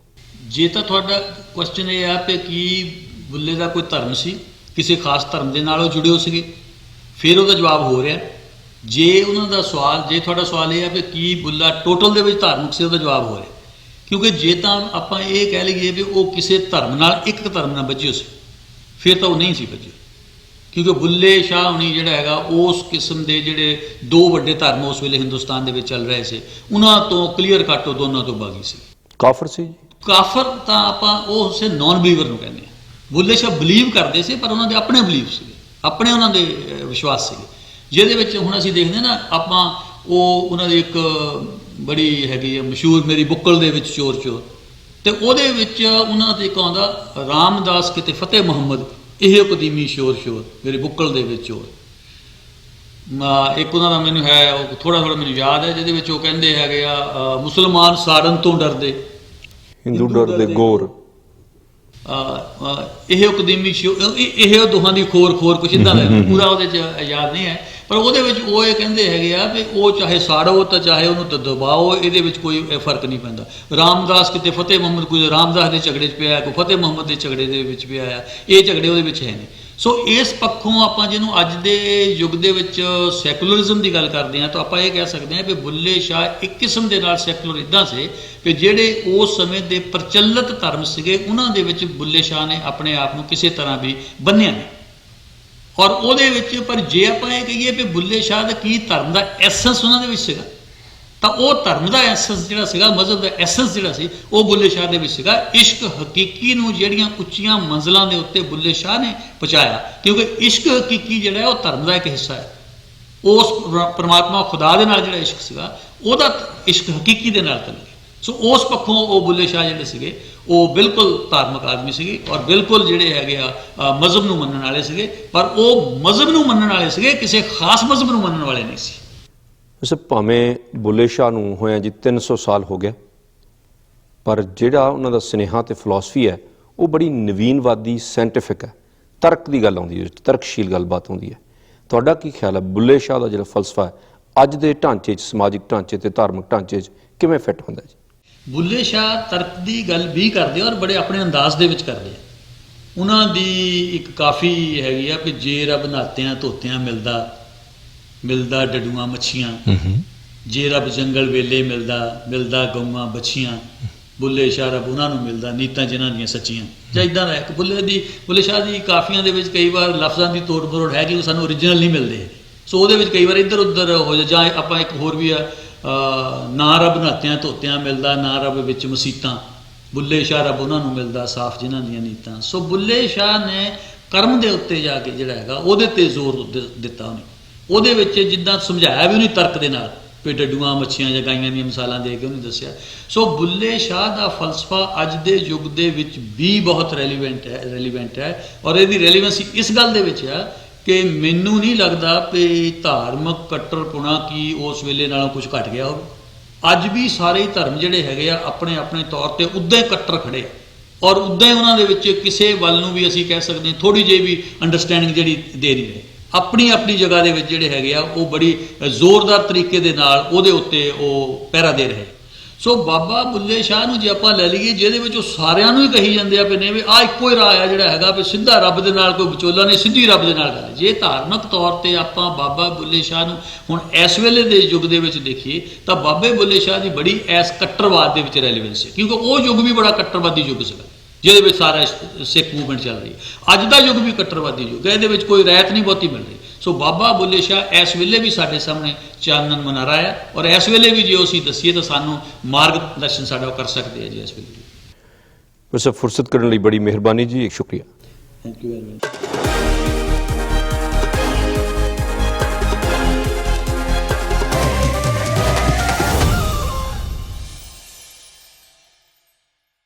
ਜੇ ਤਾਂ ਤੁਹਾਡਾ ਕੁਐਸਚਨ ਇਹ ਆ ਕਿ ਕੀ ਬੁੱਲੇ ਦਾ ਕੋਈ ਧਰਮ ਸੀ, ਕਿਸੇ ਖਾਸ ਧਰਮ ਦੇ ਨਾਲ ਉਹ ਜੁੜੇ ਹੋ ਸੀਗੇ, ਫਿਰ ਉਹਦਾ ਜਵਾਬ ਹੋ ਰਿਹਾ। ਜੇ ਉਹਨਾਂ ਦਾ ਸਵਾਲ, ਜੇ ਤੁਹਾਡਾ ਸਵਾਲ ਇਹ ਆ ਕਿ ਕੀ ਬੁੱਲਾ ਟੋਟਲ ਦੇ ਵਿੱਚ ਧਾਰਮਿਕ ਸੀ, ਉਹਦਾ ਜਵਾਬ ਹੋ ਰਿਹਾ। ਕਿਉਂਕਿ ਜੇ ਤਾਂ ਆਪਾਂ ਇਹ ਕਹਿ ਲਈਏ ਵੀ ਉਹ ਕਿਸੇ ਧਰਮ ਨਾਲ, ਇੱਕ ਧਰਮ ਨਾਲ ਬੱਝਿਓ ਸੀ, ਫਿਰ ਤਾਂ ਉਹ ਨਹੀਂ ਸੀ ਬੱਝਿਓ, ਕਿਉਂਕਿ ਬੁੱਲੇ ਸ਼ਾਹ ਹੁਣੀ ਜਿਹੜਾ ਹੈਗਾ ਉਸ ਕਿਸਮ ਦੇ ਜਿਹੜੇ ਦੋ ਵੱਡੇ ਧਰਮ ਉਸ ਵੇਲੇ ਹਿੰਦੁਸਤਾਨ ਦੇ ਵਿੱਚ ਚੱਲ ਰਹੇ ਸੀ, ਉਹਨਾਂ ਤੋਂ ਕਲੀਅਰ ਕੱਟ ਉਹ ਦੋਨਾਂ ਤੋਂ ਬਾਗੀ ਸੀ। ਕਾਫਰ ਸੀ ਜੀ? ਕਾਫਰ ਤਾਂ ਆਪਾਂ ਉਹ ਉਸੇ ਨੌਨ ਬਲੀਵਰ ਨੂੰ ਕਹਿੰਦੇ ਹਾਂ। ਬੁੱਲੇ ਸ਼ਾਹ ਬਲੀਵ ਕਰਦੇ ਸੀ, ਪਰ ਉਹਨਾਂ ਦੇ ਆਪਣੇ ਬਲੀਵ ਸੀਗੇ, ਆਪਣੇ ਉਹਨਾਂ ਦੇ ਵਿਸ਼ਵਾਸ ਸੀਗੇ, ਜਿਹਦੇ ਵਿੱਚ ਹੁਣ ਅਸੀਂ ਦੇਖਦੇ ਨਾ ਆਪਾਂ ਉਹ ਉਹਨਾਂ ਦੀ ਇੱਕ ਬੜੀ ਹੈਗੀ ਹੈ ਮਸ਼ਹੂਰ ਮੇਰੀ ਬੁੱਕਲ ਦੇ ਵਿੱਚ ਚੋਰ ਚੋਰ, ਤੇ ਉਹਦੇ ਵਿੱਚ ਉਹਨਾਂ ਤੇ ਇੱਕ ਆਉਂਦਾ ਰਾਮਦਾਸ ਕਿਤੇ ਫਤਿਹ ਮੁਹੰਮਦ, ਇਹ ਕਦੀਮੀ ਸ਼ੋਰ ਸ਼ੋਰ ਮੇਰੇ ਬੁੱਕਲ ਦੇ ਵਿੱਚ ਚੋਰ। ਇੱਕ ਉਹਨਾਂ ਦਾ ਮੈਨੂੰ ਹੈ, ਉਹ ਥੋੜਾ ਮੈਨੂੰ ਯਾਦ ਹੈ, ਜਿਹਦੇ ਵਿੱਚ ਉਹ ਕਹਿੰਦੇ ਹੈਗੇ ਆ ਮੁਸਲਮਾਨ ਸਾੜਨ ਤੋਂ ਡਰਦੇ, ਹਿੰਦੂ ਡਰਦੇ ਗੋਰ, ਇਹ ਕਦੀਮੀ ਸ਼ੋਰ, ਇਹ ਦੋਹਾਂ ਦੀ ਖੋਰ ਕੁਛ ਇੱਦਾਂ ਦਾ ਪੂਰਾ ਉਹਦੇ 'ਚ ਯਾਦ ਨਹੀਂ ਹੈ, ਪਰ ਉਹਦੇ ਵਿੱਚ ਉਹ ਇਹ ਕਹਿੰਦੇ ਹੈਗੇ ਆ ਵੀ ਉਹ ਚਾਹੇ ਸਾੜੋ ਤਾਂ ਚਾਹੇ ਉਹਨੂੰ ਦਬਾਓ, ਇਹਦੇ ਵਿੱਚ ਕੋਈ ਫਰਕ ਨਹੀਂ ਪੈਂਦਾ। ਰਾਮਦਾਸ ਕਿਤੇ ਫਤਿਹ ਮੁਹੰਮਦ, ਕੋਈ ਰਾਮਦਾਸ ਦੇ ਝਗੜੇ 'ਚ ਪਿਆ, ਕੋਈ ਫਤਿਹ ਮੁਹੰਮਦ ਦੇ ਝਗੜੇ ਦੇ ਵਿੱਚ ਪਿਆ ਆ, ਇਹ ਝਗੜੇ ਉਹਦੇ ਵਿੱਚ ਹੈ ਨਹੀਂ। ਸੋ ਇਸ ਪੱਖੋਂ ਆਪਾਂ ਜਿਹਨੂੰ ਅੱਜ ਦੇ ਯੁੱਗ ਦੇ ਵਿੱਚ ਸੈਕੂਲਰਿਜ਼ਮ ਦੀ ਗੱਲ ਕਰਦੇ ਹਾਂ ਤਾਂ ਆਪਾਂ ਇਹ ਕਹਿ ਸਕਦੇ ਹਾਂ ਕਿ ਬੁੱਲੇ ਸ਼ਾਹ ਇੱਕ ਕਿਸਮ ਦੇ ਨਾਲ ਸੈਕੂਲਰ ਇੱਦਾਂ ਸੀ ਕਿ ਜਿਹੜੇ ਉਸ ਸਮੇਂ ਦੇ ਪ੍ਰਚਲਿਤ ਧਰਮ ਸੀਗੇ ਉਹਨਾਂ ਦੇ ਵਿੱਚ ਬੁੱਲੇ ਸ਼ਾਹ ਨੇ ਆਪਣੇ ਆਪ ਨੂੰ ਕਿਸੇ ਤਰ੍ਹਾਂ ਵੀ ਬੰਨ੍ਹਿਆ ਨਹੀਂ। ਔਰ ਉਹਦੇ ਵਿੱਚ ਪਰ ਜੇ ਆਪਾਂ ਇਹ ਕਹੀਏ ਕਿ ਬੁੱਲੇ ਸ਼ਾਹ ਦਾ ਕੀ ਧਰਮ ਦਾ ਐਸੈਂਸ ਉਹਨਾਂ ਦੇ ਵਿੱਚ ਸੀਗਾ, ਤਾਂ ਉਹ ਧਰਮ ਦਾ ਐਸੈਂਸ ਜਿਹੜਾ ਸੀਗਾ, ਮਜ਼ਹਬ ਦਾ ਐਸੈਂਸ ਜਿਹੜਾ ਸੀ, ਉਹ ਬੁੱਲੇ ਸ਼ਾਹ ਦੇ ਵਿੱਚ ਸੀਗਾ। ਇਸ਼ਕ ਹਕੀਕੀ ਨੂੰ ਜਿਹੜੀਆਂ ਉੱਚੀਆਂ ਮੰਜ਼ਲਾਂ ਦੇ ਉੱਤੇ ਬੁੱਲੇ ਸ਼ਾਹ ਨੇ ਪਹੁੰਚਾਇਆ, ਕਿਉਂਕਿ ਇਸ਼ਕ ਹਕੀਕੀ ਜਿਹੜਾ ਹੈ ਉਹ ਧਰਮ ਦਾ ਇੱਕ ਹਿੱਸਾ ਹੈ। ਉਸ ਪਰਮਾਤਮਾ ਖੁਦਾ ਦੇ ਨਾਲ ਜਿਹੜਾ ਇਸ਼ਕ ਸੀਗਾ ਉਹਦਾ ਇਸ਼ਕ ਹਕੀਕੀ ਦੇ ਨਾਲ ਤਲਕ। ਸੋ ਉਸ ਪੱਖੋਂ ਉਹ ਬੁੱਲੇ ਸ਼ਾਹ ਜਿਹੜੇ ਸੀਗੇ ਉਹ ਬਿਲਕੁਲ ਧਾਰਮਿਕ ਆਦਮੀ ਸੀਗੇ ਔਰ ਬਿਲਕੁਲ ਜਿਹੜੇ ਹੈਗੇ ਆ ਮਜ਼ਹਬ ਨੂੰ ਮੰਨਣ ਵਾਲੇ ਸੀਗੇ, ਪਰ ਉਹ ਮਜ਼ਹਬ ਨੂੰ ਮੰਨਣ ਵਾਲੇ ਸੀਗੇ, ਕਿਸੇ ਖਾਸ ਮਜ਼ਹਬ ਨੂੰ ਮੰਨਣ ਵਾਲੇ ਨਹੀਂ ਸੀ। ਵੈਸੇ ਭਾਵੇਂ ਬੁੱਲੇ ਸ਼ਾਹ ਨੂੰ ਹੋਇਆ ਜੀ 300 ਸਾਲ ਹੋ ਗਿਆ, ਪਰ ਜਿਹੜਾ ਉਹਨਾਂ ਦਾ ਸੁਨੇਹਾ ਤੇ ਫਿਲਾਸਫੀ ਹੈ ਉਹ ਬੜੀ ਨਵੀਨਵਾਦੀ ਸਾਇੰਟੀਫਿਕ ਹੈ। ਤਰਕ ਦੀ ਗੱਲ ਆਉਂਦੀ ਹੈ, ਤਰਕਸ਼ੀਲ ਗੱਲਬਾਤ ਹੁੰਦੀ ਹੈ। ਤੁਹਾਡਾ ਕੀ ਖਿਆਲ ਹੈ ਬੁੱਲੇ ਸ਼ਾਹ ਦਾ ਜਿਹੜਾ ਫਲਸਫਾ ਹੈ ਅੱਜ ਦੇ ਢਾਂਚੇ 'ਚ, ਸਮਾਜਿਕ ਢਾਂਚੇ ਤੇ ਧਾਰਮਿਕ ਢਾਂਚੇ 'ਚ ਕਿਵੇਂ ਫਿੱਟ ਹੁੰਦਾ ਜੀ? ਬੁੱਲੇ ਸ਼ਾਹ ਤਰਕ ਦੀ ਗੱਲ ਵੀ ਕਰਦੇ ਔਰ ਬੜੇ ਆਪਣੇ ਅੰਦਾਜ਼ ਦੇ ਵਿੱਚ ਕਰਦੇ ਆ। ਉਹਨਾਂ ਦੀ ਇੱਕ ਕਾਫੀ ਹੈਗੀ ਆ ਕਿ ਜੇ ਰੱਬ ਨਾਤਿਆਂ ਧੋਤਿਆਂ ਮਿਲਦਾ ਡਡੂਆਂ ਮੱਛੀਆਂ, ਜੇ ਰੱਬ ਜੰਗਲ ਵੇਲੇ ਮਿਲਦਾ ਗਊਆਂ ਬੱਛੀਆਂ, ਬੁੱਲੇ ਸ਼ਾਹ ਰੱਬ ਉਹਨਾਂ ਨੂੰ ਮਿਲਦਾ ਨੀਤਾਂ ਜਿਨ੍ਹਾਂ ਦੀਆਂ ਸੱਚੀਆਂ। ਜਾਂ ਇੱਦਾਂ ਦਾ ਇੱਕ ਬੁੱਲੇ ਸ਼ਾਹ ਦੀ ਕਾਫੀਆਂ ਦੇ ਵਿੱਚ ਕਈ ਵਾਰ ਲਫ਼ਜ਼ਾਂ ਦੀ ਤੋੜ ਮਰੋੜ ਹੈ ਕਿ ਉਹ ਸਾਨੂੰ ਓਰੀਜਨਲ ਨਹੀਂ ਮਿਲਦੇ, ਸੋ ਉਹਦੇ ਵਿੱਚ ਕਈ ਵਾਰ ਇੱਧਰ ਉੱਧਰ ਹੋ ਜਾਂ ਆਪਾਂ ਇੱਕ ਹੋਰ ਵੀ ਆ, ਨਾ ਰੱਬ ਨਾਤਿਆਂ ਧੋਤਿਆਂ ਮਿਲਦਾ, ਨਾ ਰੱਬ ਵਿੱਚ ਮਸੀਤਾਂ, ਬੁੱਲੇ ਸ਼ਾਹ ਰੱਬ ਉਹਨਾਂ ਨੂੰ ਮਿਲਦਾ ਸਾਫ਼ ਜਿਨ੍ਹਾਂ ਦੀਆਂ ਨੀਤਾਂ। ਸੋ ਬੁੱਲੇ ਸ਼ਾਹ ਨੇ ਕਰਮ ਦੇ ਉੱਤੇ ਜਾ ਕੇ ਜਿਹੜਾ ਹੈਗਾ ਉਹਦੇ 'ਤੇ ਜ਼ੋਰ ਦਿੱਤਾ ਉਹਨੇ। ਉਹਦੇ ਵਿੱਚ ਜਿੱਦਾਂ ਸਮਝਾਇਆ ਵੀ ਉਹਨੇ ਤਰਕ ਦੇ ਨਾਲ, ਵੀ ਡੱਡੂਆਂ ਮੱਛੀਆਂ ਜਾਂ ਗਾਈਆਂ ਦੀਆਂ ਮਿਸਾਲਾਂ ਦੇ ਕੇ ਉਹਨੇ ਦੱਸਿਆ। ਸੋ ਬੁੱਲੇ ਸ਼ਾਹ ਦਾ ਫਲਸਫਾ ਅੱਜ ਦੇ ਯੁੱਗ ਦੇ ਵਿੱਚ ਵੀ ਬਹੁਤ ਰੈਲੀਵੈਂਟ ਹੈ ਔਰ ਇਹਦੀ ਰੈਲੀਵੈਂਸੀ ਇਸ ਗੱਲ ਦੇ ਵਿੱਚ ਆ ਕਿ ਮੈਨੂੰ ਨਹੀਂ ਲੱਗਦਾ ਕਿ ਧਾਰਮਿਕ ਕੱਟੜਪੁਣਾ ਕੀ ਉਸ ਵੇਲੇ ਨਾਲੋਂ ਕੁਝ ਘਟ ਗਿਆ ਹੋਵੇ। ਅੱਜ ਵੀ ਸਾਰੇ ਧਰਮ ਜਿਹੜੇ ਹੈਗੇ ਆ ਆਪਣੇ ਆਪਣੇ ਤੌਰ ਤੇ ਉੱਦਾਂ ਹੀ ਕੱਟੜ ਖੜੇ ਆ ਔਰ ਉੱਦਾਂ ਹੀ ਉਹਨਾਂ ਦੇ ਵਿੱਚ ਕਿਸੇ ਵੱਲ ਨੂੰ ਵੀ ਅਸੀਂ ਕਹਿ ਸਕਦੇ ਹਾਂ ਥੋੜ੍ਹੀ ਜਿਹੀ ਵੀ ਅੰਡਰਸਟੈਂਡਿੰਗ ਜਿਹੜੀ ਦੇ ਨਹੀਂ ਰਹੇ। ਆਪਣੀ ਆਪਣੀ ਜਗ੍ਹਾ ਦੇ ਵਿੱਚ ਜਿਹੜੇ ਹੈਗੇ ਆ ਉਹ ਬੜੀ ਜ਼ੋਰਦਾਰ ਤਰੀਕੇ ਦੇ ਨਾਲ ਉਹਦੇ ਉੱਤੇ ਉਹ ਪਹਿਰਾ ਦੇ ਰਹੇ। ਸੋ ਬਾਬਾ ਬੁੱਲੇ ਸ਼ਾਹ ਨੂੰ ਜੇ ਆਪਾਂ ਲੈ ਲਈਏ, ਜਿਹਦੇ ਵਿੱਚ ਉਹ ਸਾਰਿਆਂ ਨੂੰ ਹੀ ਕਹੀ ਜਾਂਦੇ ਆ ਵੀ ਨਹੀਂ ਵੀ ਆਹ ਇੱਕੋ ਹੀ ਰਾਹ ਆ ਜਿਹੜਾ ਹੈਗਾ ਵੀ ਸਿੱਧਾ ਰੱਬ ਦੇ ਨਾਲ ਕੋਈ ਵਿਚੋਲਾ ਨਹੀਂ, ਸਿੱਧੀ ਰੱਬ ਦੇ ਨਾਲ ਗੱਲ। ਜੇ ਧਾਰਮਿਕ ਤੌਰ ਤੇ ਆਪਾਂ ਬਾਬਾ ਬੁੱਲੇ ਸ਼ਾਹ ਨੂੰ ਹੁਣ ਇਸ ਵੇਲੇ ਦੇ ਯੁੱਗ ਦੇ ਵਿੱਚ ਦੇਖੀਏ ਤਾਂ ਬਾਬੇ ਬੁੱਲੇ ਸ਼ਾਹ ਦੀ ਬੜੀ ਐਸ ਕੱਟਰਵਾਦ ਦੇ ਵਿੱਚ ਰੈਲੀਵੈਂਸ ਹੈ, ਕਿਉਂਕਿ ਉਹ ਯੁੱਗ ਵੀ ਬੜਾ ਕੱਟਰਵਾਦੀ ਯੁੱਗ ਸੀਗਾ ਜਿਹਦੇ ਵਿੱਚ ਸਾਰਾ ਸਿੱਖ ਮੂਵਮੈਂਟ ਚੱਲ ਰਹੀ ਹੈ। ਅੱਜ ਦਾ ਯੁੱਗ ਵੀ ਕੱਟਰਵਾਦੀ ਯੁੱਗ ਹੈ, ਇਹਦੇ ਵਿੱਚ ਕੋਈ ਰਾਇਤ ਨਹੀਂ ਬਹੁਤੀ ਮਿਲ ਰਹੀ। ਸੋ ਬਾਬਾ ਬੁੱਲੇ ਸ਼ਾਹ ਇਸ ਵੇਲੇ ਵੀ ਸਾਡੇ ਸਾਹਮਣੇ ਚਾਨਣ ਮਨਾਰਾ ਹੈ ਔਰ ਇਸ ਵੇਲੇ ਵੀ ਜੇ ਅਸੀਂ ਦੱਸੀਏ ਤਾਂ ਸਾਨੂੰ ਮਾਰਗ ਦਰਸ਼ਨ ਸਾਡਾ ਉਹ ਕਰ ਸਕਦੇ ਆ ਜੀ ਇਸ ਵੇਲੇ। ਵੈਸੇ ਫੁਰਸਤ ਕਰਨ ਲਈ ਬੜੀ ਮਿਹਰਬਾਨੀ ਜੀ, ਸ਼ੁਕਰੀਆ। Thank you very much.